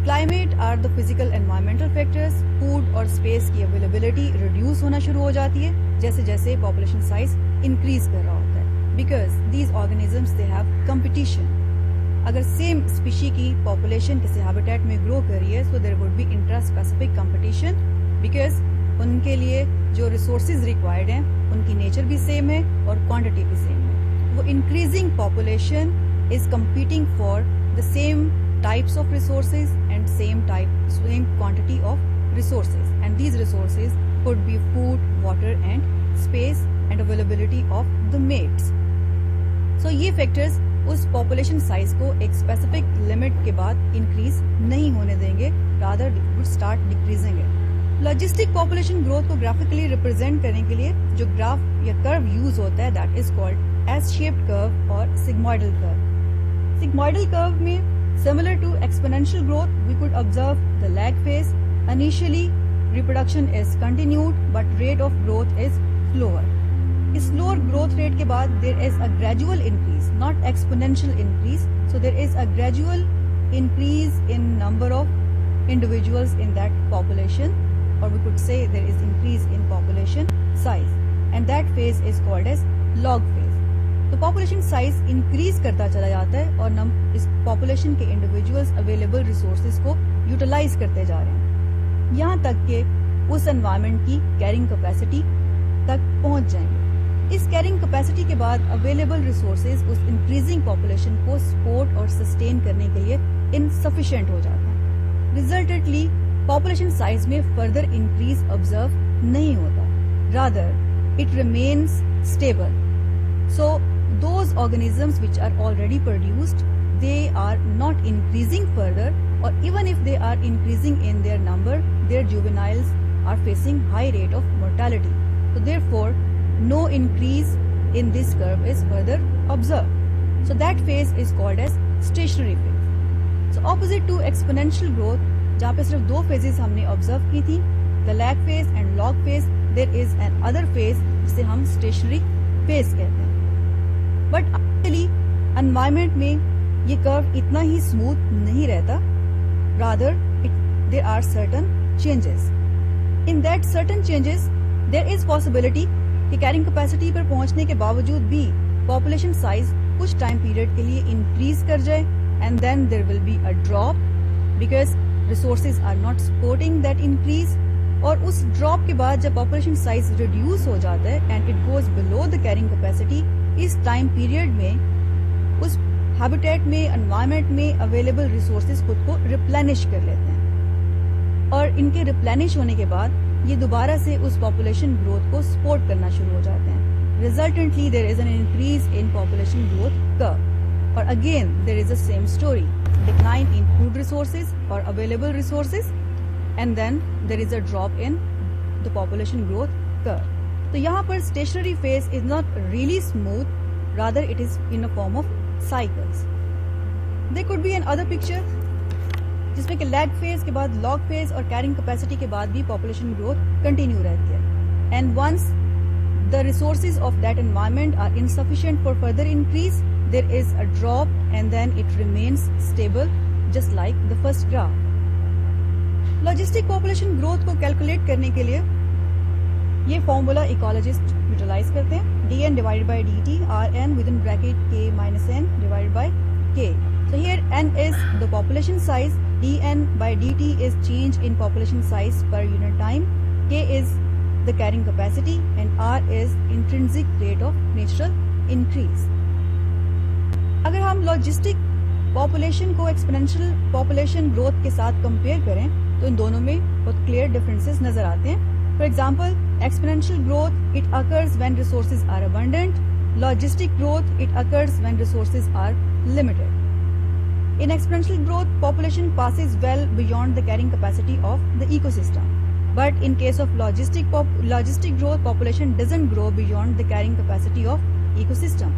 Climate are the physical environmental factors. Food और space की availability reduce होना शुरू हो जाती है जैसे जैसे population size increase कर रहा होता है because these organisms they have competition. अगर सेम स्पीशी की पॉपुलेशन किसी हैबिटेट में ग्रो कर रही है so there would be intraspecific competition because उनके लिए जो रिसोर्सेज रिक्वायर्ड हैं उनकी नेचर भी सेम है और क्वांटिटी भी सेम है. वो increasing population is competing for the same types of resources and same quantity of resources and these resources could be food, water and space and availability of the mates. So ये फैक्टर्स उस पॉपुलेशन साइज को एक स्पेसिफिक लिमिट के बाद इंक्रीज नहीं होने देंगे, rather it would start decreasing it. Logistic population growth को ग्राफिकली रिप्रेजेंट करने के लिए जो ग्राफ या कर्व यूज होता है that is called S shaped curve or sigmoidal curve. Sigmoidal curve में similar to exponential growth we could observe the lag phase. Initially reproduction is continued but rate of growth is slower. इस स्लोअर ग्रोथ रेट के बाद there is a gradual increase, not exponential increase. So there is a gradual increase in number of individuals in that population और we could say there is increase in population size and that phase is called as log phase. तो पॉपुलेशन साइज इंक्रीज करता चला जाता है और इस पॉपुलेशन के इंडिविजुअल्स अवेलेबल रिसोर्सेज को यूटिलाइज करते जा रहे हैं यहाँ तक कि उस एनवायरमेंट की कैरिंग कैपेसिटी तक पहुंच जाएंगे. इस कैरिंग कैपेसिटी के बाद अवेलेबल रिसोर्सेज उस इंक्रीजिंग पॉपुलेशन को सपोर्ट और सस्टेन करने के लिए इनसफिशिएंट हो जाते हैं. रिजल्टेंटली पॉपुलेशन साइज में फर्दर इंक्रीज ऑब्जर्व नहीं होता, rather it remains stable. So those organisms which are already produced they are not increasing further और even if they are increasing in their number their juveniles are facing high rate of mortality. So therefore no increase in this curve is further observed. So that phase is called as stationary phase. So opposite to exponential growth, जहाँ पे सिर्फ दो phases हमने observe की थी, the lag phase and log phase, there is an other phase जिसे हम stationary phase कहते हैं. But actually environment में ये curve इतना ही smooth नहीं रहता, rather there are certain changes. In that certain changes, there is possibility कि कैरिंग कैपेसिटी पर पहुंचने के बावजूद भी पॉपुलेशन साइज कुछ टाइम पीरियड के लिए इंक्रीज कर जाए and then there will be a drop because resources are not supporting that increase. और उस ड्रॉप के बाद जब पॉपुलेशन साइज रिड्यूस हो जाता है and it goes below the carrying capacity, इस टाइम पीरियड में उस हैबिटेट में एनवायरमेंट में अवेलेबल रिसोर्सेज खुद को रिप्लेनिश कर लेते हैं और इनके रिप्लेनिश होने के बाद ये दोबारा से उस पॉपुलेशन ग्रोथ को सपोर्ट करना शुरू हो जाते हैं. Resultantly there is an increase in population growth curve और again there is the same story, decline in food resources और available resources and then there is a drop in the population growth curve. तो यहाँ पर stationary phase is not really smooth, rather it is in a form of cycles. There could be another picture जिसमें कि लैग फेज के बाद लॉग फेज और कैरिंग कैपेसिटी के बाद भी पॉपुलेशन ग्रोथ कंटिन्यू रहती है and once the resources of that environment are insufficient for further increase there is a drop and then it remains stable just like the first graph. Logistic population growth को कैलकुलेट करने के लिए ये फॉर्मूला इकोलॉजिस्ट यूटिलाइज करते हैं. dn divided by dt rn within bracket k minus n divided by k. So here n is the population size, dn by dt is change in population size per unit time, k is the carrying capacity and r is intrinsic rate of natural increase. अगर हम लॉजिस्टिक पॉपुलेशन को एक्सपोनेंशियल पॉपुलेशन ग्रोथ के साथ कंपेयर करें तो इन दोनों में बहुत क्लियर डिफरेंसेस नजर आते हैं. For example, exponential growth it occurs when resources are abundant. Logistic growth it occurs when resources are limited. In exponential growth, population passes well beyond the carrying capacity of the ecosystem. But in case of logistic growth, population doesn't grow beyond the carrying capacity of ecosystem.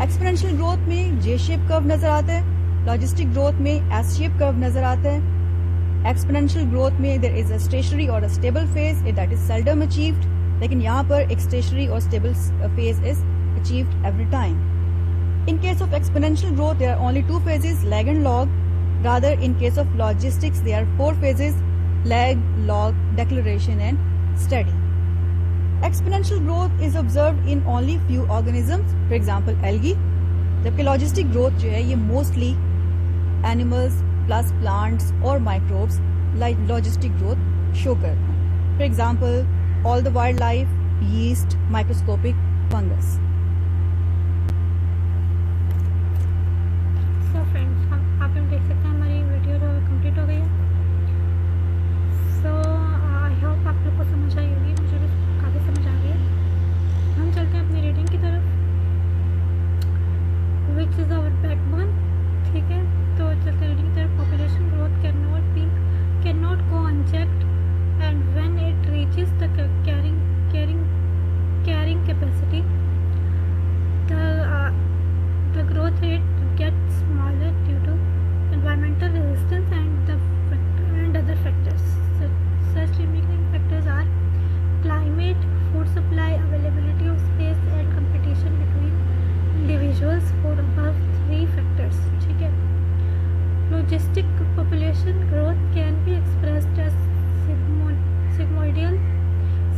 Exponential growth में J-shaped curve नजर आता है, logistic growth में S-shaped curve नजर आता है. Exponential growth में there is a stationary or a stable phase that is seldom achieved. लेकिन यहाँ पर एक stationary or stable phase is achieved every time. In case of exponential growth, there are only two phases, lag and log. Rather, in case of logistics, there are four phases, lag, log, deceleration and steady. Exponential growth is observed in only few organisms, for example, algae. जबकि logistic growth जो है ये mostly animals plus plants or microbes like logistic growth show करते हैं. For example, all the wildlife, yeast, microscopic fungus. Friends, आप लोग देख सकते हैं हमारी वीडियो कंप्लीट हो गई है. सो आई होप आप लोग को समझ आई होगी. मुझे भी काफ़ी समझ आ गई है. हम चलते हैं अपनी रीडिंग की तरफ. Which is our backbone. ठीक है, तो चलते हैं रीडिंग की तरफ. Population growth cannot go unchecked and when it reaches the carrying capacity the growth rate gets smaller due to environmental resistance and other factors. Such limiting factors are climate, food supply, availability of space and competition between individuals. For above three factors. ठीक है. Logistic population growth can be expressed as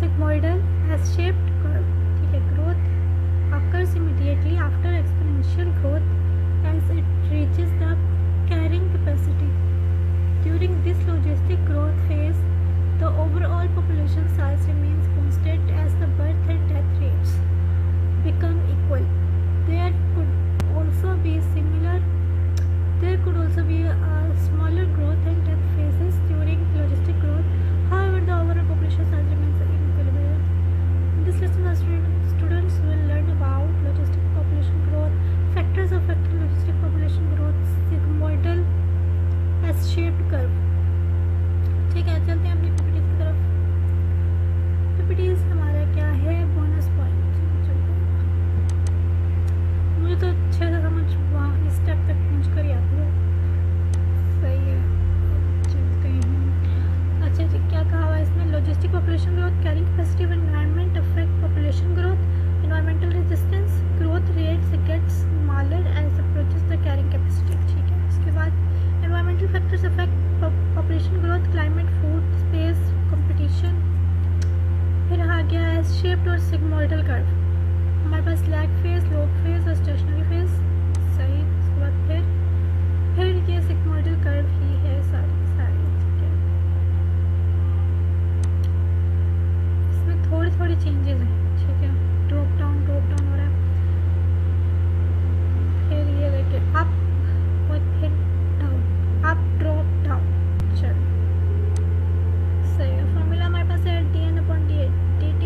sigmoidal S-shaped curve. ठीक है. Growth occurs immediately after exponential growth as it reaches the carrying capacity. During this logistic growth phase, the overall population size remains constant as the birth and death rates become equal. There could also be a smaller growth and death phases during logistic growth. However, the overall population size remains inequilibrium. In this lesson, students will learn about logistic population growth, factors affecting logistic population growth, sigmoidal S-shaped curve. ठीक है, चलते हैं अपनी PPTs की तरफ. PPTs हमारा क्या है? Bonus point. मुझे तो अच्छे से समझ वहाँ इस स्टेप तक पहुँच कर ही आती है. सही है, चलते हैं. अच्छा जी, क्या कहा हुआ है इसमें? Logistic population growth, carrying capacity of environment affect population growth, environmental resistance, growth rates gets smaller as approaches the carrying capacity. ठीक है. इसके बाद environmental factors affect population growth, climate, food, space, competition. फिर आ गया S-shaped और sigmoidal curve. हमारे पास lag phase, log phase और stationary phase. सही. इसके बाद फिर ये sigmoidal curve ही है सारी. ठीक है. इसमें थोड़ी चेंजेस हैं. ठीक है. ड्रॉप डाउन हो रहा है. फिर ये देखिए अप और फिर डाउन, अप ड्रॉप डाउन. चलो सही है. फॉर्मूला हमारे पास है dn/dt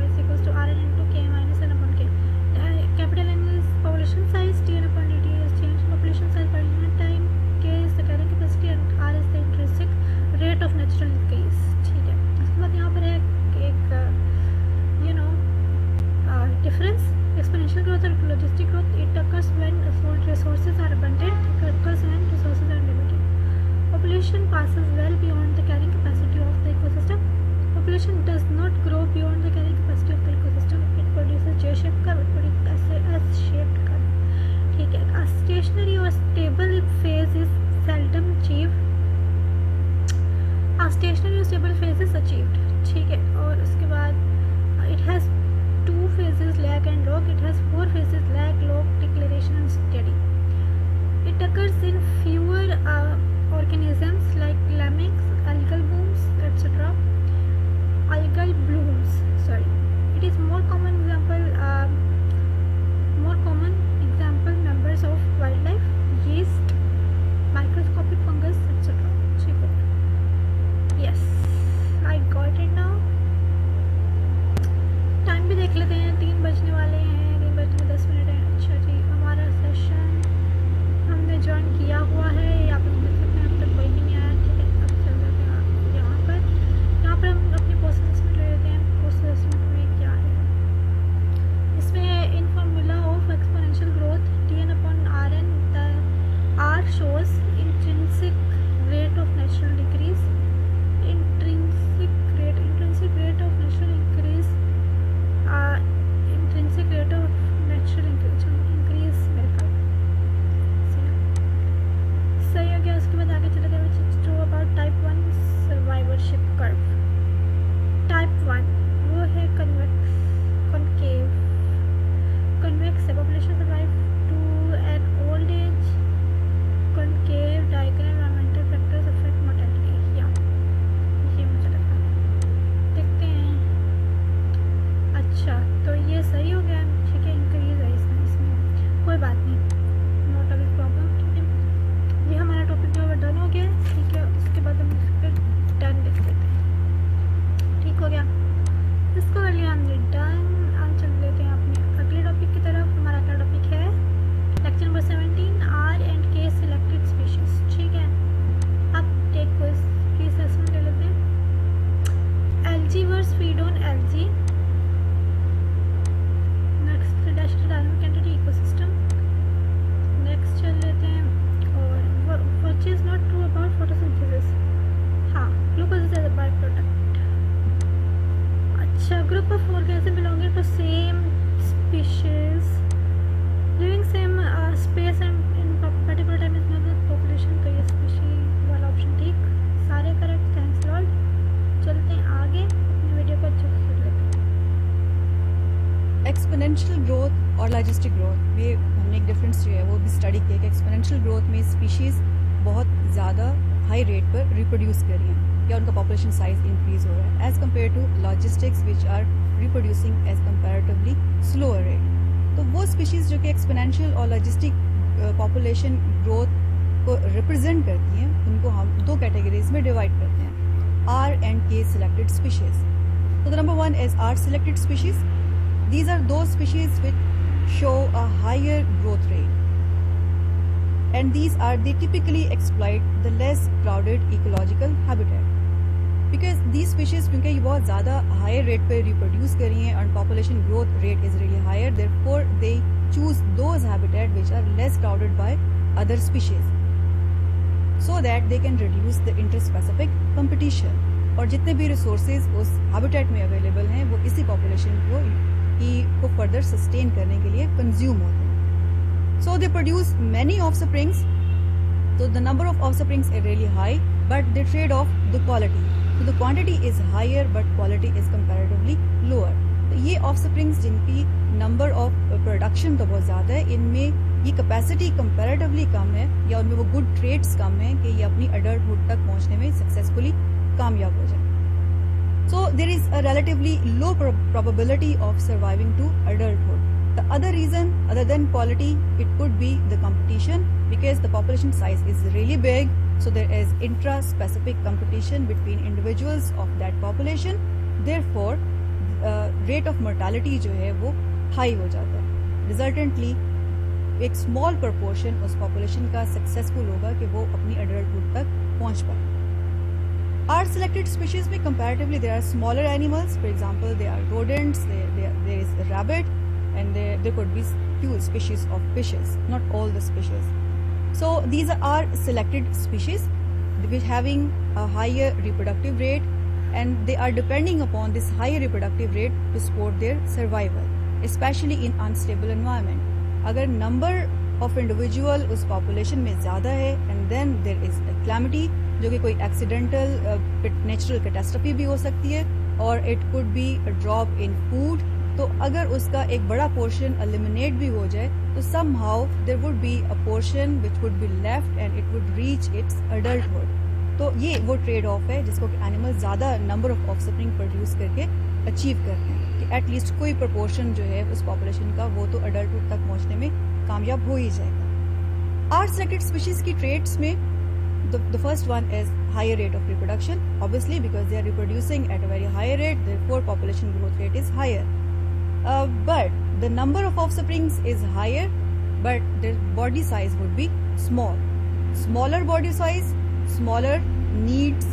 is equals to rn into k minus n upon k. Capital N is population size, dn/dt is change in population size by unit time, k is the carrying capacity and r is the intrinsic rate of natural increase. ठीक है. उसके बाद यहाँ पर है एक difference. Exponential growth and logistic growth, it occurs when resources are abundant. It occurs when resources are limited. Population passes well beyond the carrying capacity of the ecosystem. Population does not grow beyond the carrying capacity of the ecosystem. It produces J-shaped curve. It produces S-shaped curve. ठीक है. A stationary or stable phase is seldom achieved. A stationary or stable phase is achieved. ठीक है. और उसके बाद it has two phases, lag and log. It has four phases, lag, log, deceleration and steady. It occurs in fewer organisms like lemmings, algal blooms, etc. Algal bloom. देख लेते हैं, 3 बजने वाले हैं, 3 बजने में 10 मिनट है। अच्छा जी, हमारा सेशन हमने ज्वाइन किया हुआ है, यहाँ पर देख सकते हैं, अब तक कोई भी नहीं आया। ठीक है, अब चल रहे हैं यहाँ पर हम अपनी प्रोसेस असेसमेंट ले लेते हैं। प्रोसेस असेसमेंट में क्या है, इसमें in formula of exponential growth Tn/Rn, the R shows intrinsic rate of natural decrease, intrinsic rate of natural increase, intrinsic rate of natural increase मेरे ख्याल सही हो गया। उसके बाद आगे चले गए, which is true about type 1 survivorship curve। Type 1 वो है कॉन्केव है, population survive to an old age, concave diagram, environmental factors affect mortality। या ये मुझे लगा, देखते हैं। अच्छा, तो ये सही हो गया, ठीक है, इंक्रीज है इसमें कोई बात नहीं, नॉट अ बिग प्रॉब्लम। ठीक है, ये हमारा टॉपिक जो है डन हो गया। ठीक है, उसके बाद हम फिर डन लिख देते हैं। ठीक हो गया, इसको कर लिया हमने डन। हम चल लेते हैं अपने अगले टॉपिक की तरफ। हमारा अगला टॉपिक है lecture number 17, R and K selected species। ठीक है, अब टेक क्विज की असेसमेंट ले लेते हैं। Algivores feed on algae। Next direct dynamic entity ecosystem. Next चल लेते हैं, और which is not true about photosynthesis. हाँ, glucose is a by product. अच्छा, group of organism belonging to same species living same space and in particular time is not population. तो ये स्पीशी वाला ऑप्शन ठीक, सारे करेक्ट, थैंक्स लॉर्ड। चलते हैं आगे, अपनी वीडियो को अच्छे से सुन लेते हैं। एक्सपोनेंशियल ग्रोथ और लॉजिस्टिक ग्रोथ में हमने एक डिफरेंस जो है वो भी स्टडी किया कि एक्सपोनेंशियल ग्रोथ में स्पीशीज़ बहुत ज़्यादा हाई रेट पर रिप्रोड्यूस कर रही हैं या उनका पॉपुलेशन साइज इंक्रीज हो रहा है, as compare to logistics which are reproducing as comparatively slower rate. तो वो स्पीशीज़ जो कि एक्सपोनेंशियल और लॉजिस्टिक पॉपुलेशन ग्रोथ को रिप्रेजेंट करती हैं, उनको हम दो कैटेगरीज में डिवाइड करते हैं, आर एंड के selected species. So the number one is R selected species. These are those species which show a higher growth rate, and they typically exploit the less crowded ecological habitat. Because these species क्योंकि ये बहुत ज़्यादा higher rate पे reproduce कर रही हैं and population growth rate is really higher, therefore they choose those habitat which are less crowded by other species, so that they can reduce the interspecific competition. और जितने भी रिसोर्सेज उस हैबिटेट में अवेलेबल हैं वो इसी पॉपुलेशन को फर्दर सस्टेन करने के लिए कंज्यूम होते हैं। So they produce many offsprings, so the number of offsprings is really high, but they trade off the quality. So the quantity is higher but quality is comparatively lower. तो ये offsprings जिनकी number of production तो बहुत ज़्यादा है, इनमें ये capacity comparatively कम है या उनमें वो good traits कम है कि ये अपनी adulthood तक पहुँचने में successfully कामयाब हो जाए. So there is a relatively low probability of surviving to adulthood. The other reason other than quality, it could be the competition, because the population size is really big, so there is intra-specific competition between individuals of that population. Therefore rate of mortality जो है वो high हो जाता है. Resultantly एक small proportion उस population का successful होगा कि वो अपनी adulthood तक पहुंच पाए. Our selected species में comparatively there are smaller animals. For example, there are rodents, there is a rabbit, and there could be few species of fishes, not all the species. So these are our selected species which having a higher reproductive rate, and they are depending upon this higher reproductive rate to support their survival, especially in unstable environment. अगर number of individual उस population में ज़्यादा है, and then there is a calamity, जो कि कोई एक्सीडेंटल नेचुरल कैटास्ट्रफी भी हो सकती है, और it could B a drop in food, तो अगर उसका एक बड़ा पोर्शन एलिमिनेट भी हो जाए तो somehow there would be a portion which would be left and it would reach its adulthood. तो ये वो ट्रेड ऑफ है जिसको कि एनिमल ज़्यादा नंबर ऑफ ऑफस्प्रिंग प्रोड्यूस करके अचीव करते हैं कि एटलीस्ट कोई प्रपोर्शन जो है उस पॉपुलेशन का वो तो अडल्टहुड तक पहुँचने में कामयाब हो ही जाएगा. आर सेलेक्टेड स्पीशीज़ की ट्रेड्स में the first one is higher rate of reproduction, obviously because they are reproducing at a very higher rate, therefore population growth rate is higher. but the number of offsprings is higher, but their body size would be small. Smaller body size, smaller needs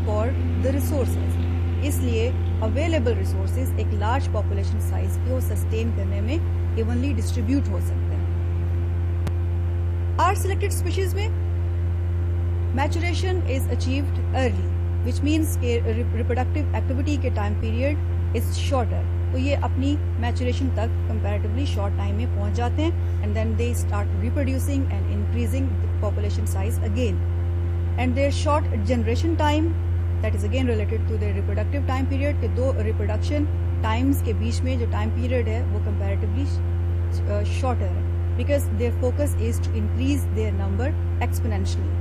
for the resources. इसलिए available resources एक large population size को sustain करने में evenly distribute हो सकते हैं. Our selected species में maturation is achieved early, which means कि reproductive activity के time period is shorter. तो ये अपनी maturation तक comparatively short time में पहुंच जाते हैं and then they start reproducing and increasing the population size again. And their short generation time, that is again related to their reproductive time period, कि दो reproduction times के बीच में जो time period है वो comparatively shorter है because their focus is to increase their number exponentially.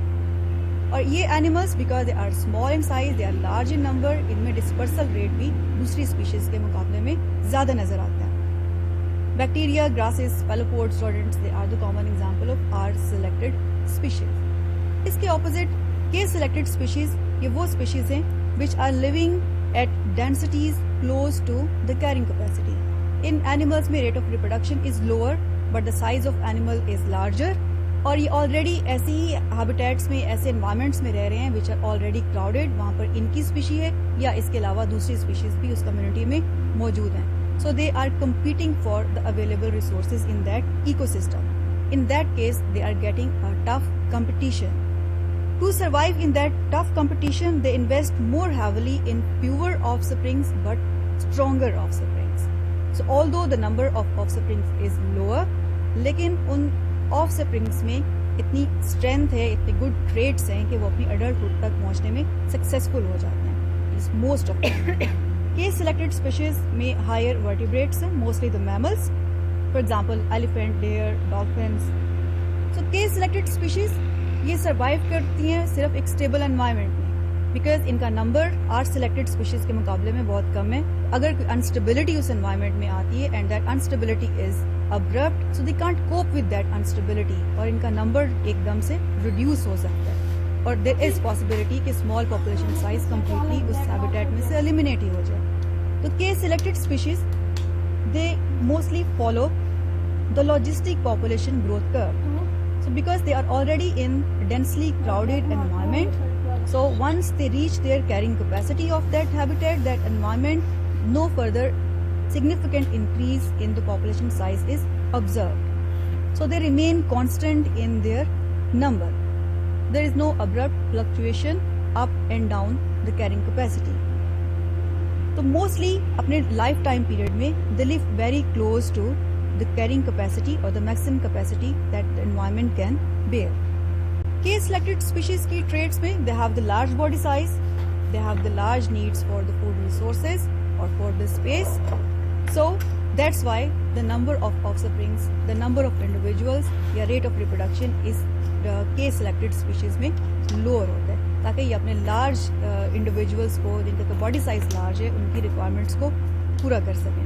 और ये animals because they are small in size, they are large in number, इनमें डिस्पर्सल रेट भी दूसरी स्पीशीज के मुकाबले में ज्यादा नजर आता है. Bacteria, grasses, phyllopods, rodents, they are the common example of R selected species. इसके ऑपोजिट के सिलेक्टेड स्पीशीज, ये वो स्पीशीज हैं which are living at densities close to the carrying capacity. इन एनिमल्स में rate of reproduction is lower but the size of animal is larger. और ये ऑलरेडी ऐसे ही हैबिटेट्स में, ऐसे एनवायरमेंट्स में रह रहे हैं विच आर ऑलरेडी क्राउडेड. वहाँ पर इनकी स्पीशी है या इसके अलावा दूसरी स्पीशीज भी उस कम्युनिटी में मौजूद हैं. So they are competing for the available resources in that ecosystem. In that case they are getting a tough competition. To survive in that tough competition, they invest more heavily in fewer offsprings but stronger offsprings. So although the number of offsprings is lower, लेकिन उन ऑफस्प्रिंग्स में इतनी स्ट्रेंथ है, इतने गुड ट्रेट्स हैं कि वो अपनी अडल्टहुड तक पहुंचने में सक्सेसफुल हो जाते हैं. Most of K selected species में हायर वर्टिब्रेट्स हैं, mostly the mammals, for example elephant, deer, dolphins. So K selected species ये सर्वाइव करती हैं सिर्फ एक स्टेबल एनवायरनमेंट में बिकॉज इनका नंबर आर सिलेक्टेड स्पीशीज के मुकाबले में बहुत कम है. अगर कोई अनस्टेबिलिटी उस एनवायरनमेंट में आती है and that unstability is abrupt, so they can't cope with that instability और इनका नंबर एकदम से रिड्यूस हो सकता है. और there is possibility कि small population size completely उस habitat में से eliminate ही हो जाए. तो के selected species they mostly follow the logistic population growth curve. So because they are already in densely crowded environment, so once they reach their carrying capacity of that habitat, that environment, no further significant increase in the population size is observed. So they remain constant in their number. There is no abrupt fluctuation up and down the carrying capacity. So mostly अपने lifetime period में they live very close to the carrying capacity or the maximum capacity that the environment can bear. Case selected species की traits में they have the large body size, they have the large needs for the food resources or for the space. So that's why the number of offsprings, the number of individuals या rate of reproduction is case selected species में lower होता है ताकि ये अपने large individuals को जिनका body size large है उनकी requirements को पूरा कर सकें.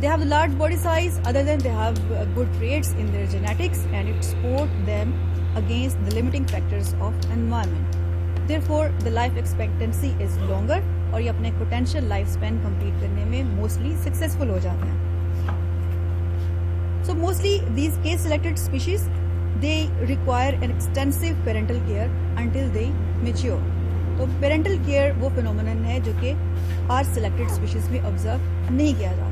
They have the large body size, other than they have good traits in their genetics and it support them against the limiting factors of environment. Therefore the life expectancy is longer और ये अपने पोटेंशियल लाइफ स्पैन कंप्लीट करने में मोस्टली सक्सेसफुल हो जाते हैं. So mostly these case selected species they require an extensive parental care until they mature. तो पेरेंटल केयर वो फिनोमिनन है जो कि आर सिलेक्टेड स्पीशीज में ऑब्जर्व नहीं किया जाता.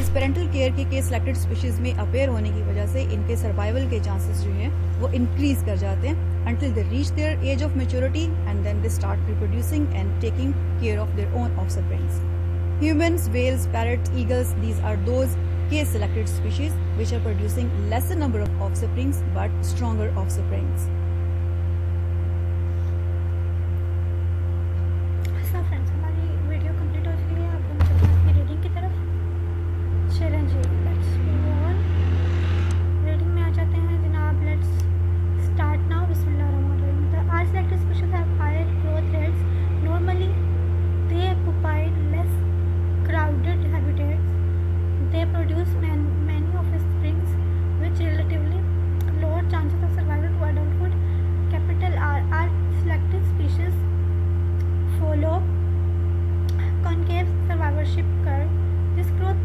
इस पेरेंटल केयर के केस सिलेक्टेड स्पीशीज में अपेयर होने की वजह से इनके सर्वाइवल के चांसेस जो हैं वो इंक्रीज कर जाते हैं until they reach their age of maturity and then they start reproducing and taking care of their own offsprings. Humans, whales, parrots, eagles, these are those case selected species which are producing lesser number of offsprings but stronger offsprings. So friends, हमारी वीडियो कंप्लीट हो चुकी है. अब हम चलते हैं अपनी रीडिंग की तरफ. चलें जी, लेट्स मूव ऑन. रीडिंग में आ जाते हैं जनाब. Let's start now. Bismillahirrahmanirrahim. The R selected species have higher growth rates. Normally, they occupy less crowded habitats. They produce many offsprings, which relatively lower chances of survival to adulthood. Capital R selected species follow concave survivorship curve. This growth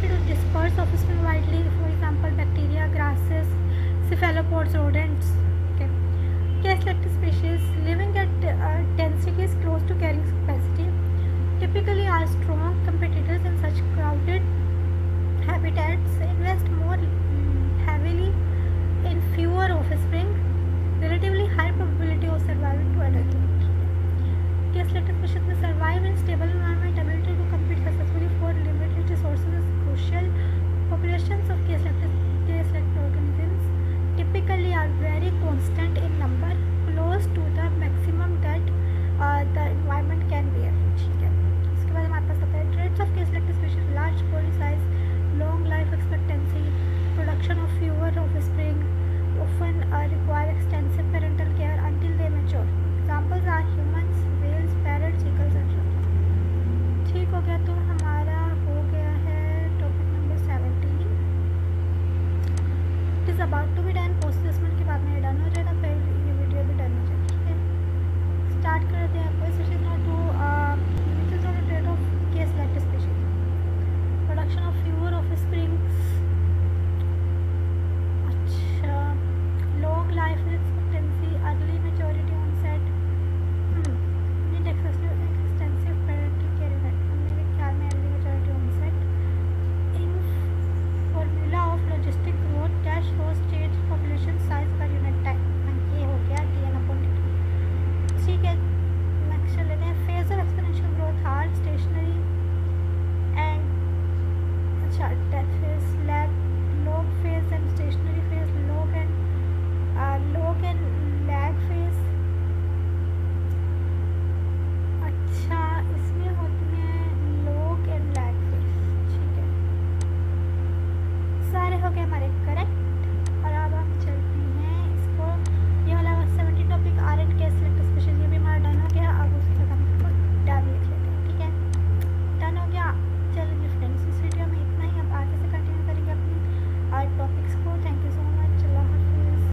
to disperse offspring widely, for example, bacteria, grasses, cephalopods, rodents. Okay. K-selected species living at densities close to carrying capacity typically are strong competitors in such crowded habitats, invest more heavily in fewer offspring,